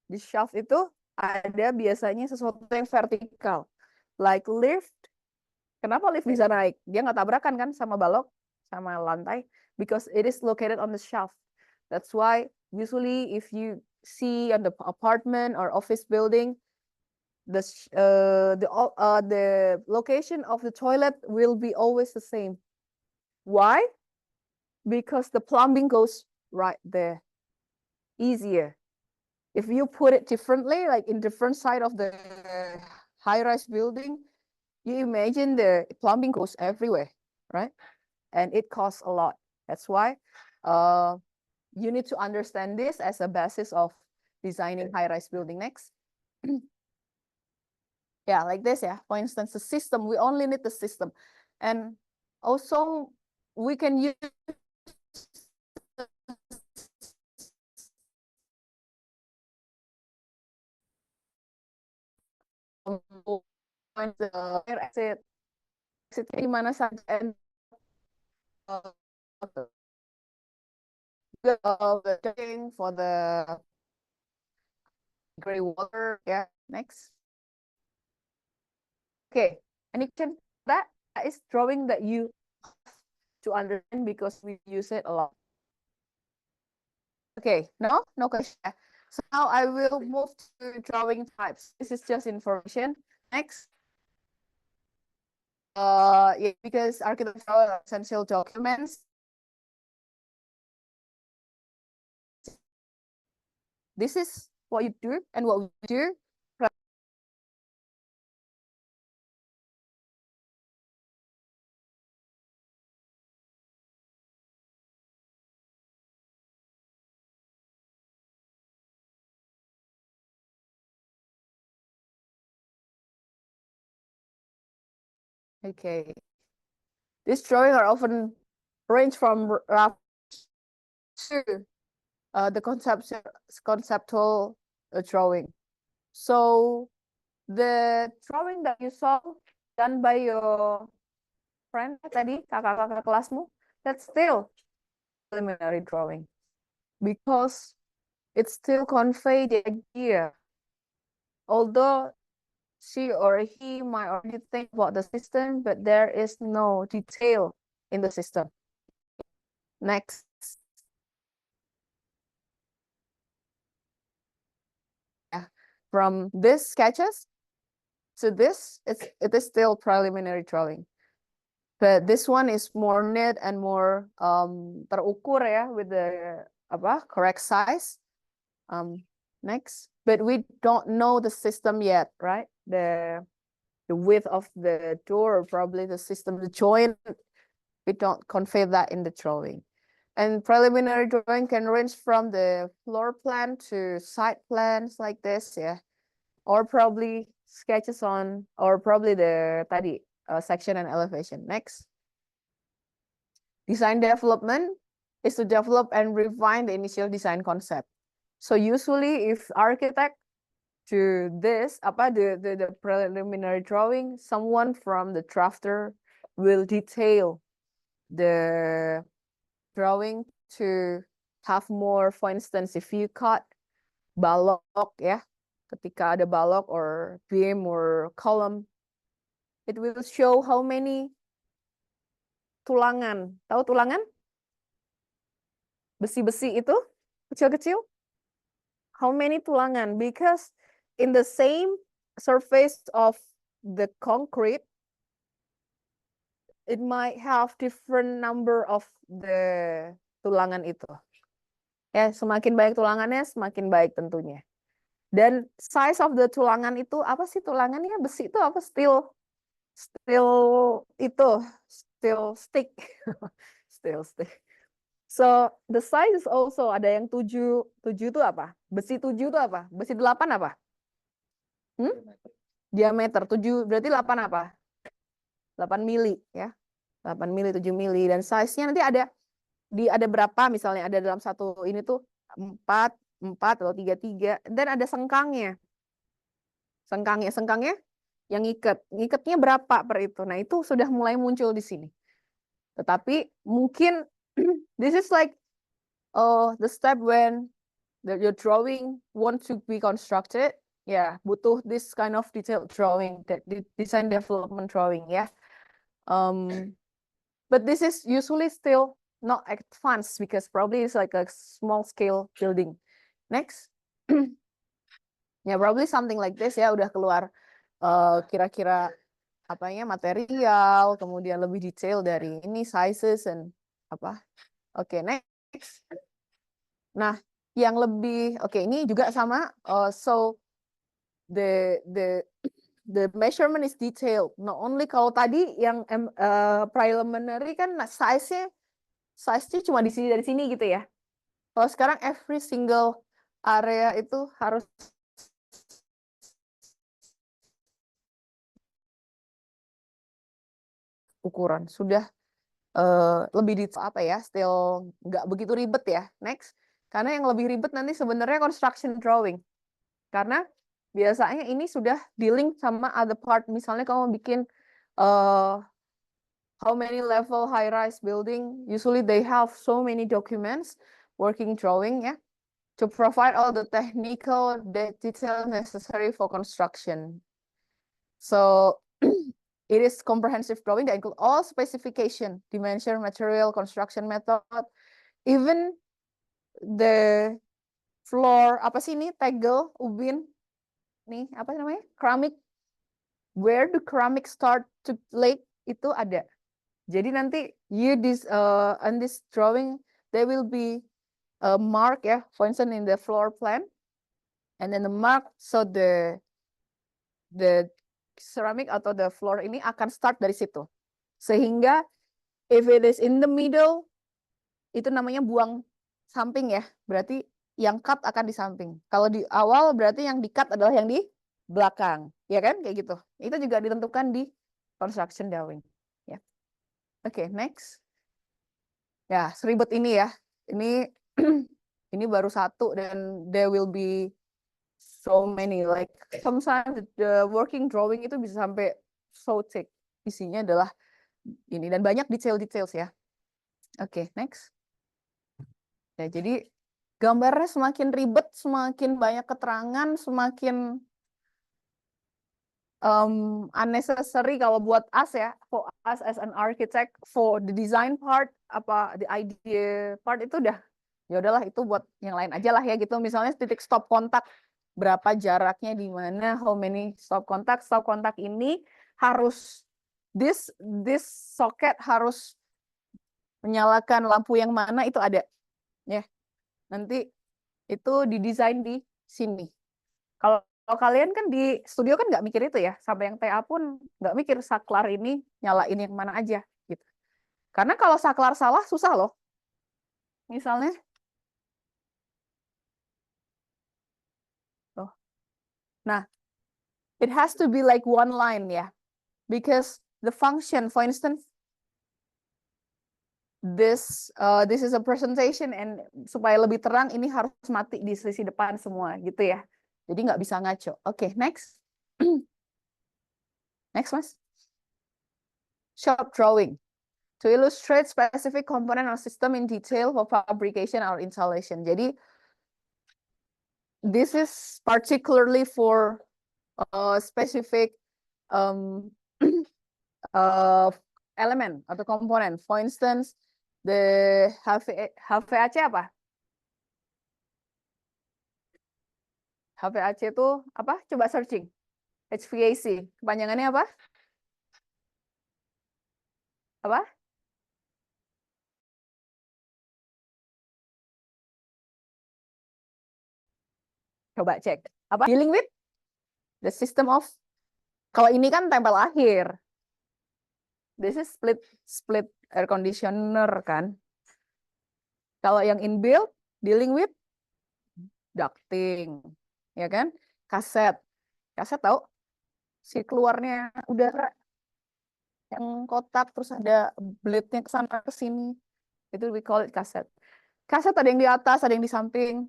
Di shaft itu ada biasanya sesuatu yang vertikal, like lift. Kenapa lift bisa naik? Dia nggak tabrakan kan sama balok, sama lantai, because it is located on the shaft. That's why usually if you see on the apartment or office building, the location of the toilet will be always the same. Why? Because the plumbing goes right there, easier. If you put it differently, like in different side of the high-rise building, you imagine the plumbing goes everywhere, right? And it costs a lot. That's why you need to understand this as a basis of designing high-rise building. Next. Yeah, like this, yeah. For instance, the system, we only need the system. And also we can use exit di mana saja, and for the gray water. Yeah, next. Okay, any question? That is drawing that you have to understand because we use it a lot. Okay, no question. So now I will move to drawing types. This is just information. Next. Yeah, because architectural essential documents. This is what you do and what we do. Okay. These drawings are often range from rough to the conceptual drawing. So the drawing that you saw done by your friend tadi, kakak-kakak kelasmu, that's still preliminary drawing because it still convey the idea. Although she or he might already think about the system, but there is no detail in the system. Next. Yeah. From this sketches to this, it is still preliminary drawing. But this one is more neat and more terukur ya, with the correct size. Next, but we don't know the system yet, right? The width of the door, or probably the system, the joint, we don't convey that in the drawing. And preliminary drawing can range from the floor plan to side plans like this, yeah, or probably sketches on, or probably the tadi section and elevation. Next. Design development is to develop and refine the initial design concept. So usually if architect do this, the preliminary drawing, someone from the drafter will detail the drawing to have more. For instance, if you cut balok, ya, ketika ada balok or beam or column, it will show how many tulangan. Tahu tulangan? Besi-besi itu Kecil-kecil? How many tulangan? Because in the same surface of the concrete, it might have different number of the tulangan itu. Ya, semakin banyak tulangannya, semakin baik tentunya. Dan size of the tulangan itu, apa sih tulangannya? Besi itu apa? Steel itu, steel stick. Steel stick. So, the size is also ada yang 7 itu apa? Besi 7 itu apa? Besi 8 apa? Diameter 7 berarti 8 apa? 8 mili ya. 8 mili, 7 mili. Dan size-nya nanti ada berapa misalnya, ada dalam satu ini tuh 4 atau 3 dan ada sengkangnya. Sengkangnya yang ngikatnya berapa per itu. Nah, itu sudah mulai muncul di sini. Tetapi mungkin this is like the step when your drawing want to be constructed. Ya, butuh this kind of detailed drawing, design development drawing ya. But this is usually still not advanced because probably it's like a small scale building. Next. Ya, probably something like this ya, udah keluar kira-kira apanya material, kemudian lebih detail dari ini sizes and apa. Oke, next. Nah, yang lebih ini juga sama. So the measurement is detailed. Not only kalau tadi yang preliminary kan size-nya cuma di sini dari sini gitu ya. Kalau sekarang every single area itu harus ukuran. Sudah lebih apa ya, still nggak begitu ribet ya. Next. Karena yang lebih ribet nanti sebenarnya construction drawing. Karena biasanya ini sudah dealing sama other part. Misalnya kamu bikin how many level high-rise building, usually they have so many documents, working drawing ya, to provide all the technical detail necessary for construction. So it is comprehensive drawing that include all specification, dimension, material, construction method, even the floor, apa sih ini, tegel, ubin, nih, apa namanya, keramik, where the ceramic start to lay, itu ada. Jadi nanti on this drawing, there will be a mark ya, for instance in the floor plan, and then the mark, so the ceramic atau the floor ini akan start dari situ. Sehingga if it is in the middle, itu namanya buang samping ya. Berarti yang cut akan di samping. Kalau di awal berarti yang di cut adalah yang di belakang. Ya kan? Kayak gitu. Itu juga ditentukan di construction drawing. Ya. Oke, next. Ya, seribet ini ya. Ini ini baru satu dan there will be so many, like sometimes the working drawing itu bisa sampai so thick. Isinya adalah ini dan banyak details ya. Oke, next. Ya, jadi gambarnya semakin ribet, semakin banyak keterangan, semakin unnecessary kalau buat us ya, for us as an architect, for the design part, apa the idea part itu udah ya udahlah itu buat yang lain aja lah ya gitu. Misalnya titik stop kontak, berapa jaraknya di mana, how many stop kontak ini harus this socket harus menyalakan lampu yang mana itu ada ya. Nanti itu didesain di sini. Kalau kalian kan di studio kan nggak mikir itu ya, sampai yang TA pun nggak mikir saklar ini nyalain yang mana aja gitu. Karena kalau saklar salah susah loh. Misalnya, nah, it has to be like one line ya, because the function, for instance, this is a presentation and supaya lebih terang ini harus mati di sisi depan semua gitu ya. Jadi nggak bisa ngaco. Oke, next. Next, Mas. Shop drawing. To illustrate specific component or system in detail for fabrication or installation. Jadi, this is particularly for specific element atau komponen. For instance, the HVAC apa? HVAC itu apa? Coba searching. HVAC. Kepanjangannya apa? Apa? Coba cek. Apa? Dealing with the system of. Kalau ini kan tempel akhir. This is split air conditioner kan. Kalau yang inbuilt dealing with ducting, ya kan? Kaset tahu? Si keluarnya udara yang kotak terus ada blade-nya ke sana ke sini. Itu we call it kaset. Kaset ada yang di atas, ada yang di samping,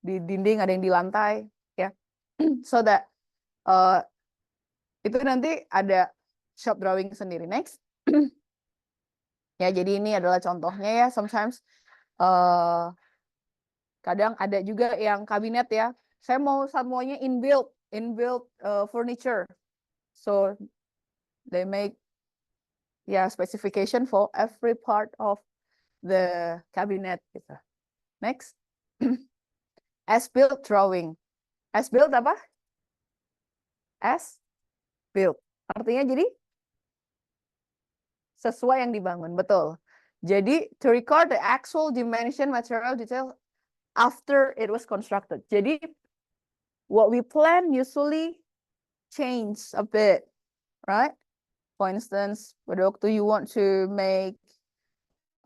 di dinding, ada yang di lantai, ya. So that itu nanti ada shop drawing sendiri. Next. Ya, jadi ini adalah contohnya ya. Sometimes kadang ada juga yang kabinet ya. Saya mau semuanya inbuilt furniture. So they make specification for every part of the cabinet gitu. Next. As-built drawing. As-built apa? As-built. Artinya jadi sesuai yang dibangun, betul. Jadi to record the actual dimension, material detail after it was constructed. Jadi what we plan usually change a bit, right? For instance, pada waktu you want to make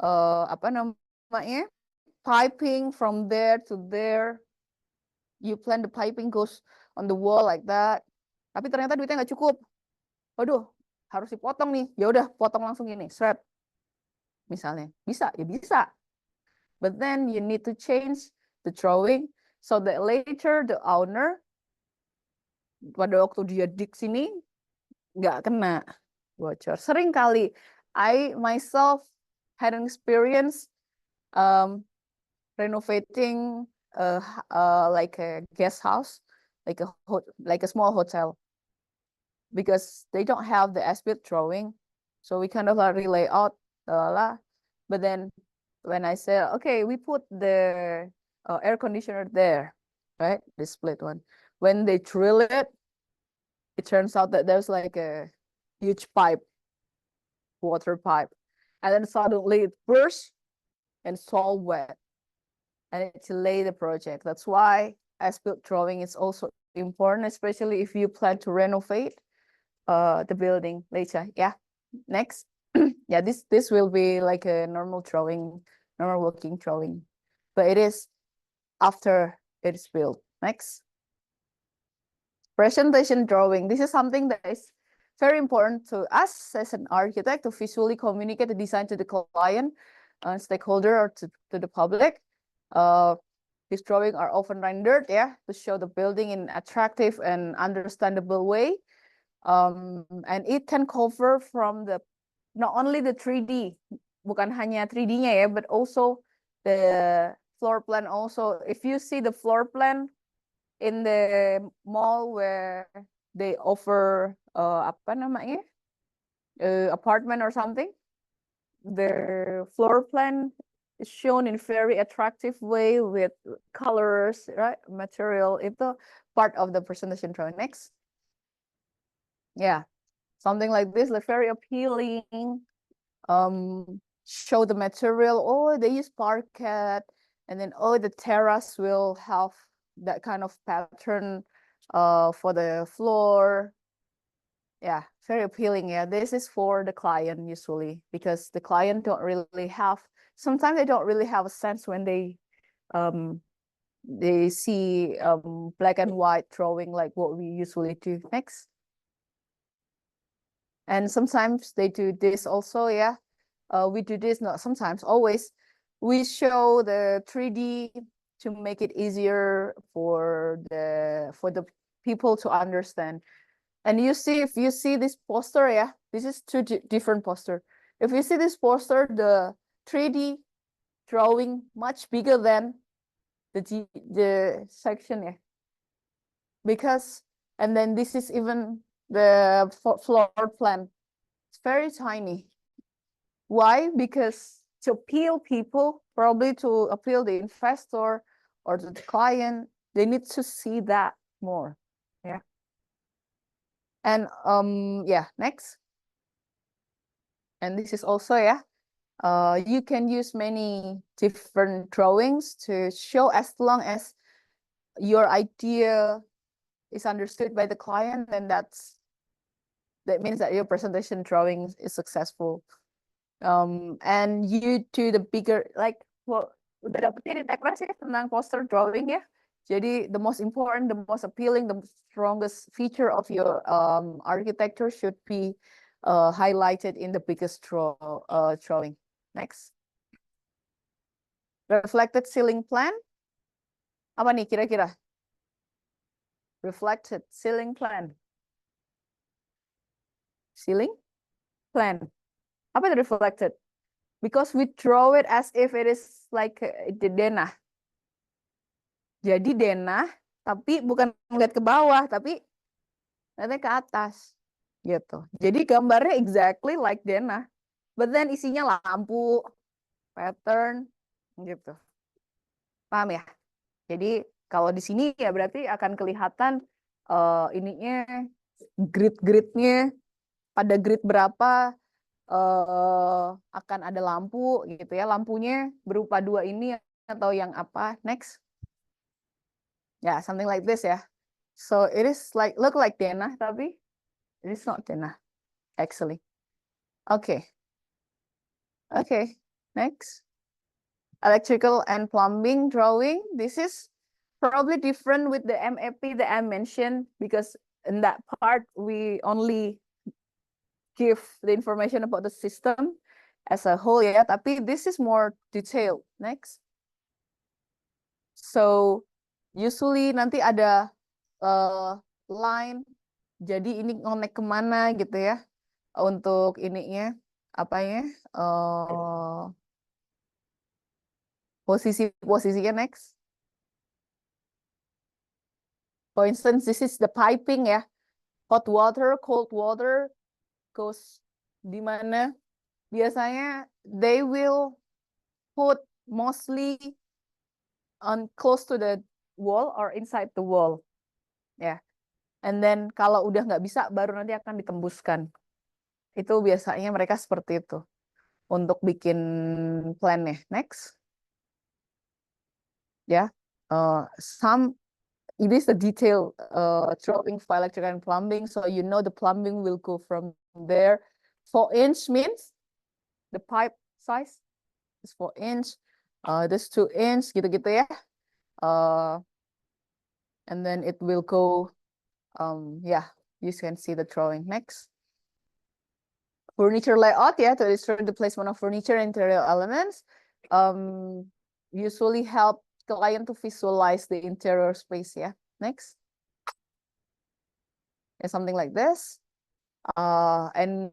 apa namanya? Piping from there to there. You plan the piping goes on the wall like that. Tapi ternyata duitnya nggak cukup. Waduh, harus dipotong nih. Ya udah, potong langsung gini, shred. Misalnya, bisa, ya bisa. But then you need to change the drawing so that later the owner pada waktu dia dik sini nggak kena bocor. Sering kali I myself had an experience renovating like a guest house, like a small hotel, because they don't have the as-built drawing, so we kind of like relay out, but then when I said, okay, we put the air conditioner there, right, the split one. When they drill it, it turns out that there's like a huge pipe, water pipe, and then suddenly it burst and it's all wet. And it delayed the project. That's why as-built drawing is also important, especially if you plan to renovate the building later. Yeah, next. Yeah, this will be like a normal drawing, normal working drawing, but it is after it is built. Next. Presentation drawing. This is something that is very important to us as an architect to visually communicate the design to the client, stakeholder, or to the public. These drawings are often rendered to show the building in attractive and understandable way. And it can cover from the not only the 3D, bukan hanya 3D-nya ya, but also the floor plan also. If you see the floor plan in the mall where they offer apa namanya? Apartment or something, the floor plan is shown in very attractive way with colors, right? Material, itu part of the presentation drawing. Next. Yeah, something like this, like very appealing. Show the material. Oh, they use parquet, and then the terrace will have that kind of pattern for the floor. Yeah, very appealing. Yeah, this is for the client usually, because the client don't really have, sometimes they don't really have a sense when they see black and white drawing like what we usually do. Next. And sometimes they do this also, yeah. We do this, not sometimes, always. We show the 3D to make it easier for the people to understand. And you see, if you see this poster, yeah, this is two different poster. If you see this poster, the 3D drawing much bigger than the section, yeah. Because, and then this is even the floor plan. It's very tiny. Why? Because to appeal people, probably to appeal the investor or the client, They need to see that more. Yeah. And yeah, next. And this is also, yeah, you can use many different drawings to show, as long as your idea is understood by the client, then that means that your presentation drawing is successful. And you do the bigger, like, well, udah dapetin di Tekras ya tentang poster drawing ya. Jadi the most important, the most appealing, the strongest feature of your architecture should be highlighted in the biggest drawing. Next. Reflected ceiling plan. Apa nih kira-kira? Reflected ceiling plan. Ceiling plan. Apa itu reflected? Because we draw it as if it is like the denah. Jadi denah, tapi bukan ngeliat ke bawah, tapi ngeliatnya ke atas. Gitu. Jadi gambarnya exactly like denah. But then isinya lampu, pattern, gitu. Paham ya? Jadi kalau di sini ya berarti akan kelihatan ininya, grid-gridnya, pada grid berapa akan ada lampu gitu ya. Lampunya berupa dua ini atau yang apa. Next. Yeah, something like this ya. So it is like, look like denah, tapi it is not denah, actually. Okay. Okay, next. Electrical and plumbing drawing. This is probably different with the MAP that I mentioned, because in that part, we only give the information about the system as a whole ya, tapi this is more detailed. Next. So usually nanti ada line, jadi ini connect kemana gitu ya, untuk ininya, apanya, posisinya. Next. For instance, this is the piping ya, hot water, cold water goes di mana. Biasanya they will put mostly on close to the wall or inside the wall. Ya. And then kalau udah nggak bisa, baru nanti akan ditembuskan. Itu biasanya mereka seperti itu untuk bikin plan-nya. Next. Ya. It is a detailed drawing for electrical and plumbing, so you know the plumbing will go from there. 4 inch means the pipe size is 4 inch. This 2 inch gitu-gitu ya. And then it will go, yeah, you can see the drawing. Next. Furniture layout, yeah, to illustrate the placement of furniture and interior elements. Usually help client to visualize the interior space, yeah. Next. Yeah, something like this. And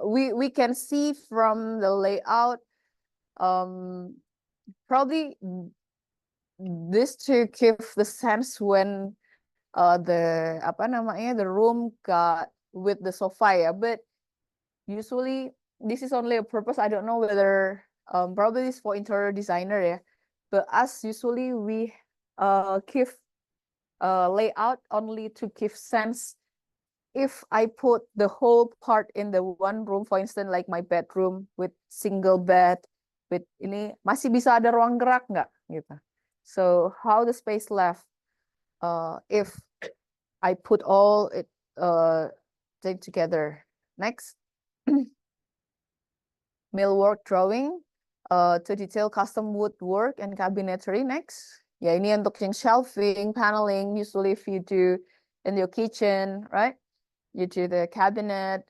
we can see from the layout, probably this to give the sense when the room got with the sofa ya, but usually this is only a purpose. I don't know whether probably it's for interior designer ya, but us usually we give layout only to give sense. If I put the whole part in the one room, for instance, like my bedroom with single bed, with ini masih bisa ada ruang gerak nggak gitu. So how the space left if I put all it together. Next. Millwork drawing to detail custom woodwork and cabinetry. Next. Ya, ini untuk yang shelving, paneling, usually if you do in your kitchen, right? You do the cabinet.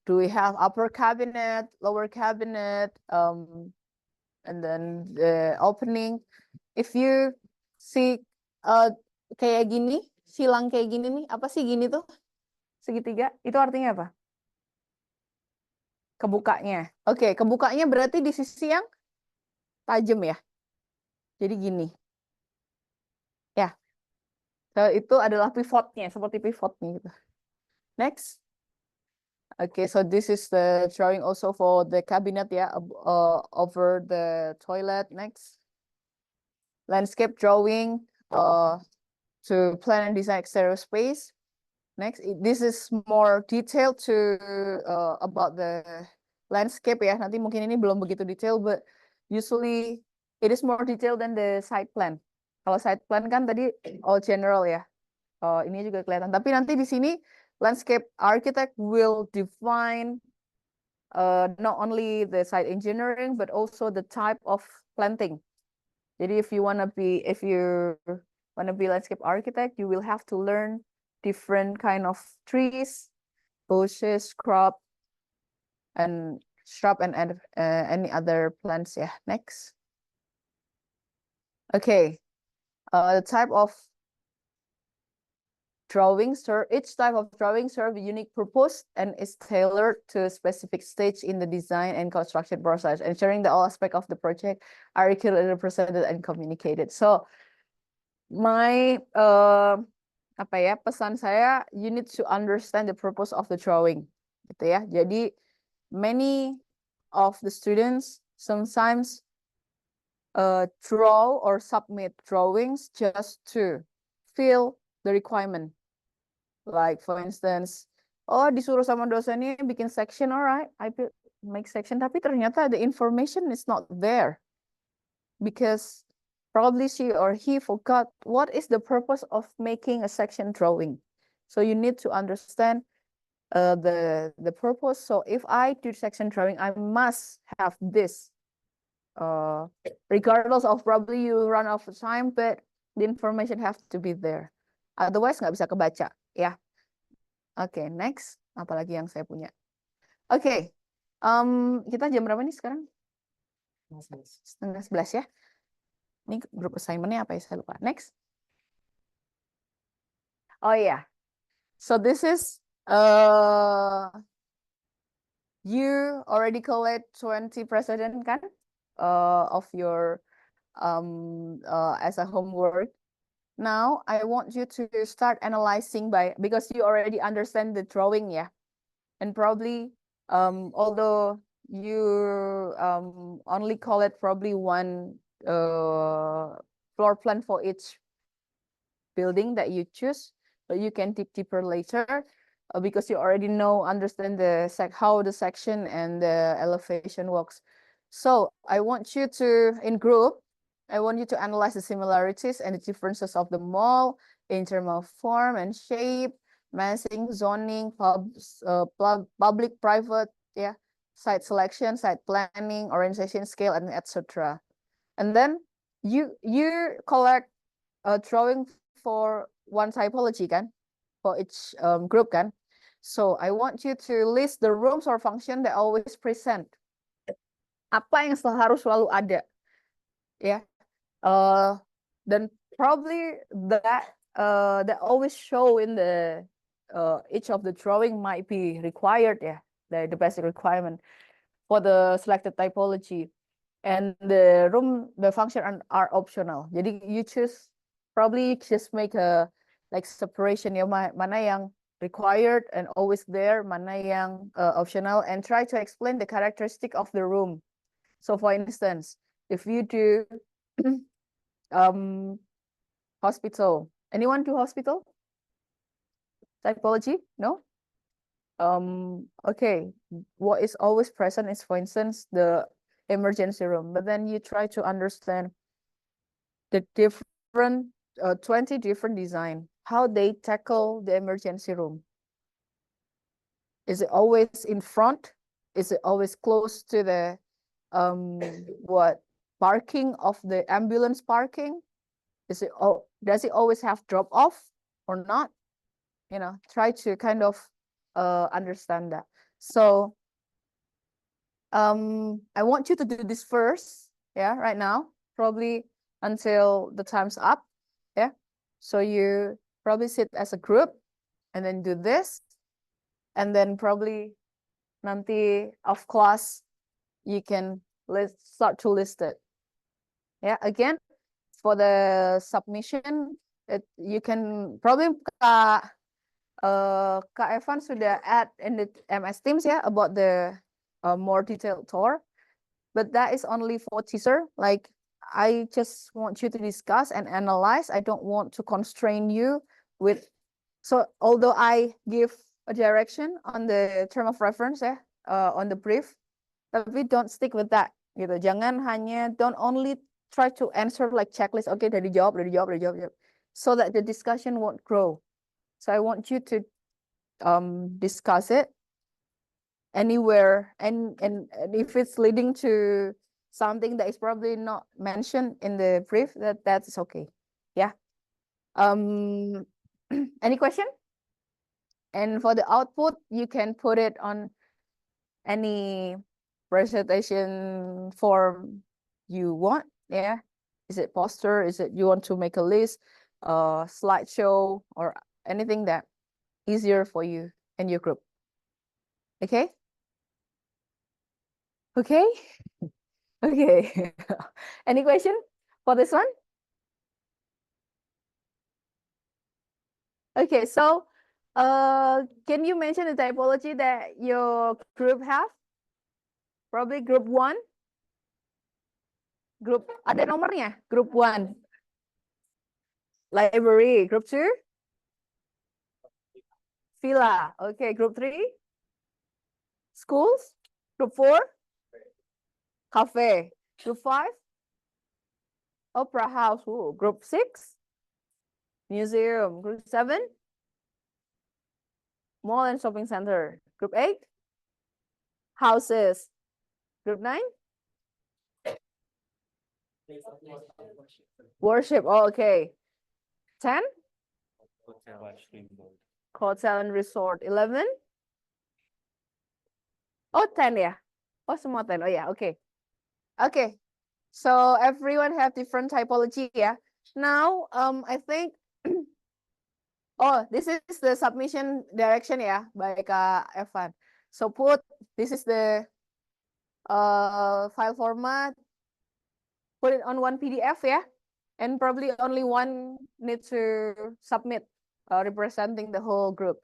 Do we have upper cabinet, lower cabinet, and then the opening? If you see kayak gini, silang kayak gini nih, apa sih gini tuh? Segitiga, itu artinya apa? Kebukanya. Oke, kebukanya berarti di sisi yang tajam ya. Jadi gini. Ya. So, itu adalah pivotnya, seperti pivotnya gitu. Next. Okay, so this is the drawing also for the cabinet ya, over the toilet. Next. landscape drawing to plan and design exterior space. Next, this is more detailed to about the landscape ya. Nanti mungkin ini belum begitu detail, but usually it is more detailed than the site plan. Kalau site plan kan tadi all general ya. Ini juga kelihatan. Tapi nanti di sini landscape architect will define not only the site engineering but also the type of planting. Jadi if you wanna be landscape architect, you will have to learn different kind of trees, bushes, and shrub and any other plants. Yeah, next. Okay, the type of drawings, each type of drawing serves a unique purpose and is tailored to a specific stage in the design and construction process, ensuring that all aspects of the project are accurately represented and communicated. So, my pesan saya, you need to understand the purpose of the drawing, gitu ya. Jadi, many of the students sometimes draw or submit drawings just to fill the requirement. Like for instance, oh disuruh sama dosennya bikin section, alright, I make section, tapi ternyata the information is not there because probably she or he forgot what is the purpose of making a section drawing. So you need to understand the purpose. So if I do section drawing, I must have this. Regardless of probably you run out of time, but the information have to be there. Otherwise nggak bisa kebaca, ya. Oke, next. Apalagi yang saya punya. Oke, kita jam berapa nih sekarang? 10:30 ya. Ini grup assignment-nya apa ya? Saya lupa. Next. Oh yeah. So this is you already collect 20 precedent kan of your as a homework. Now I want you to start analyzing because you already understand the drawing, yeah, and probably although you only collect probably one floor plan for each building that you choose, but you can dig deeper later because you already understand how the section and the elevation works. So I want you to, in group, I want you to analyze the similarities and the differences of the mall in terms of form and shape, massing, zoning, public, private, yeah, site selection, site planning, organization scale, and etc. And then you collect a drawing for one typology kan, for each group kan. So I want you to list the rooms or function that always present. Apa yang harus selalu ada, ya. Then probably that always show in the each of the drawing might be required, yeah, the basic requirement for the selected typology, and the function are optional. Jadi you choose, probably just make a like separation ya, mana yang required and always there, mana yang optional, and try to explain the characteristic of the room. So for instance, if you do hospital, anyone do hospital typology? No? Okay, what is always present is, for instance, the emergency room, but then you try to understand the different 20 different design, how they tackle the emergency room. Is it always in front? Is it always close to the parking of the ambulance parking? Does it always have drop off or not? You know, try to kind of understand that. So I want you to do this first, yeah, right now, probably until the time's up, yeah. So you probably sit as a group and then do this, and then probably nanti off class you can start to list it. Yeah, again, for the submission, you can probably Kak Evan sudah add in the MS Teams ya about the more detailed tour, but that is only for teaser. Like I just want you to discuss and analyze. I don't want to constrain you with, so although I give a direction on the term of reference ya, on the brief, tapi don't stick with that gitu. Jangan hanya, don't only try to answer like checklist. Okay, udah dijawab. So that the discussion won't grow. So I want you to discuss it anywhere, and if it's leading to something that is probably not mentioned in the brief, that's okay. Yeah. Any question? And for the output, you can put it on any presentation form you want. Yeah. Is it poster? Is it you want to make a list, slideshow, or anything that easier for you and your group? Okay. Okay. Okay. Any question for this one? Okay, so can you mention the typology that your group have? Probably group 1. Group, ada nomornya. Group 1. Library. Group 2. Villa. Okay, group 3. Schools. Group 4. Cafe. Group 5. Opera house. Ooh. Group 6. Museum. Group 7. Mall and shopping center. Group 8. Houses. Group 9. Worship. Oh, okay. 10. Hotel and resort. 11. Oh, 10 ya. Oh, semua 10. Oh ya, okay. Okay. So everyone have different typology ya. Now, I think oh, this is the submission direction ya by Kak Evan. So this is the file format. Put it on one PDF ya. And probably only one need to submit, representing the whole group.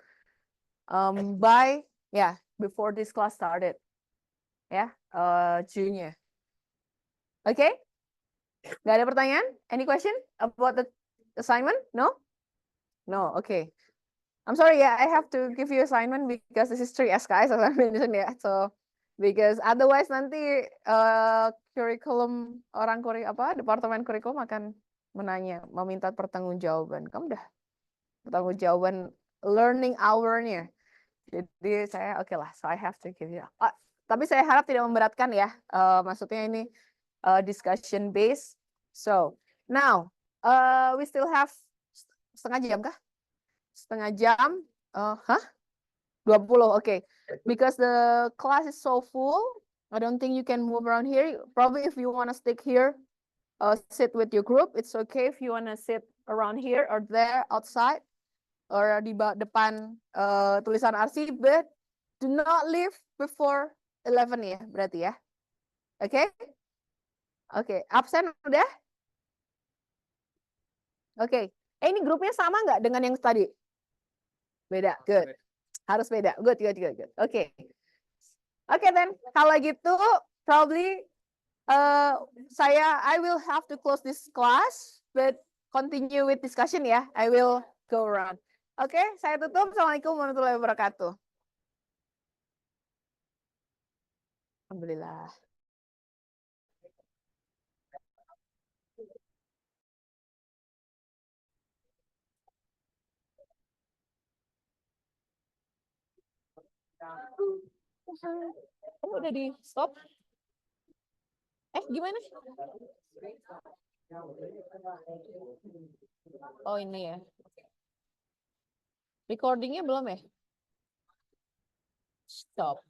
By, yeah, before this class started. Ya, June-nya. Okay? Gak ada pertanyaan? Any question about the assignment? No? No, okay. I'm sorry, yeah, I have to give you assignment because this is 3 SKS as I mentioned ya. So, because otherwise nanti departemen kurikulum akan meminta pertanggungjawaban. Kamu udah pertanggungjawaban learning hour-nya. Jadi saya oke lah, so I have to give you. Tapi saya harap tidak memberatkan ya. Maksudnya ini discussion based. So now we still have setengah jam kah? Setengah jam. 20, okay. Because the class is so full, I don't think you can move around here. Probably if you want to stick here, sit with your group, it's okay if you want to sit around here or there outside or di depan tulisan RC, but do not leave before 11 ya, berarti ya. Oke? Oke, absen udah? Oke. Ini grupnya sama nggak dengan yang tadi? Beda, good. Harus beda, good. Oke. Oke, then kalau gitu probably I will have to close this class, but continue with discussion ya. I will go around. Oke, saya tutup. Assalamualaikum warahmatullahi wabarakatuh. Alhamdulillah. Oh, udah di stop? Gimana? Oh, ini ya. Recordingnya belum ya? Stop.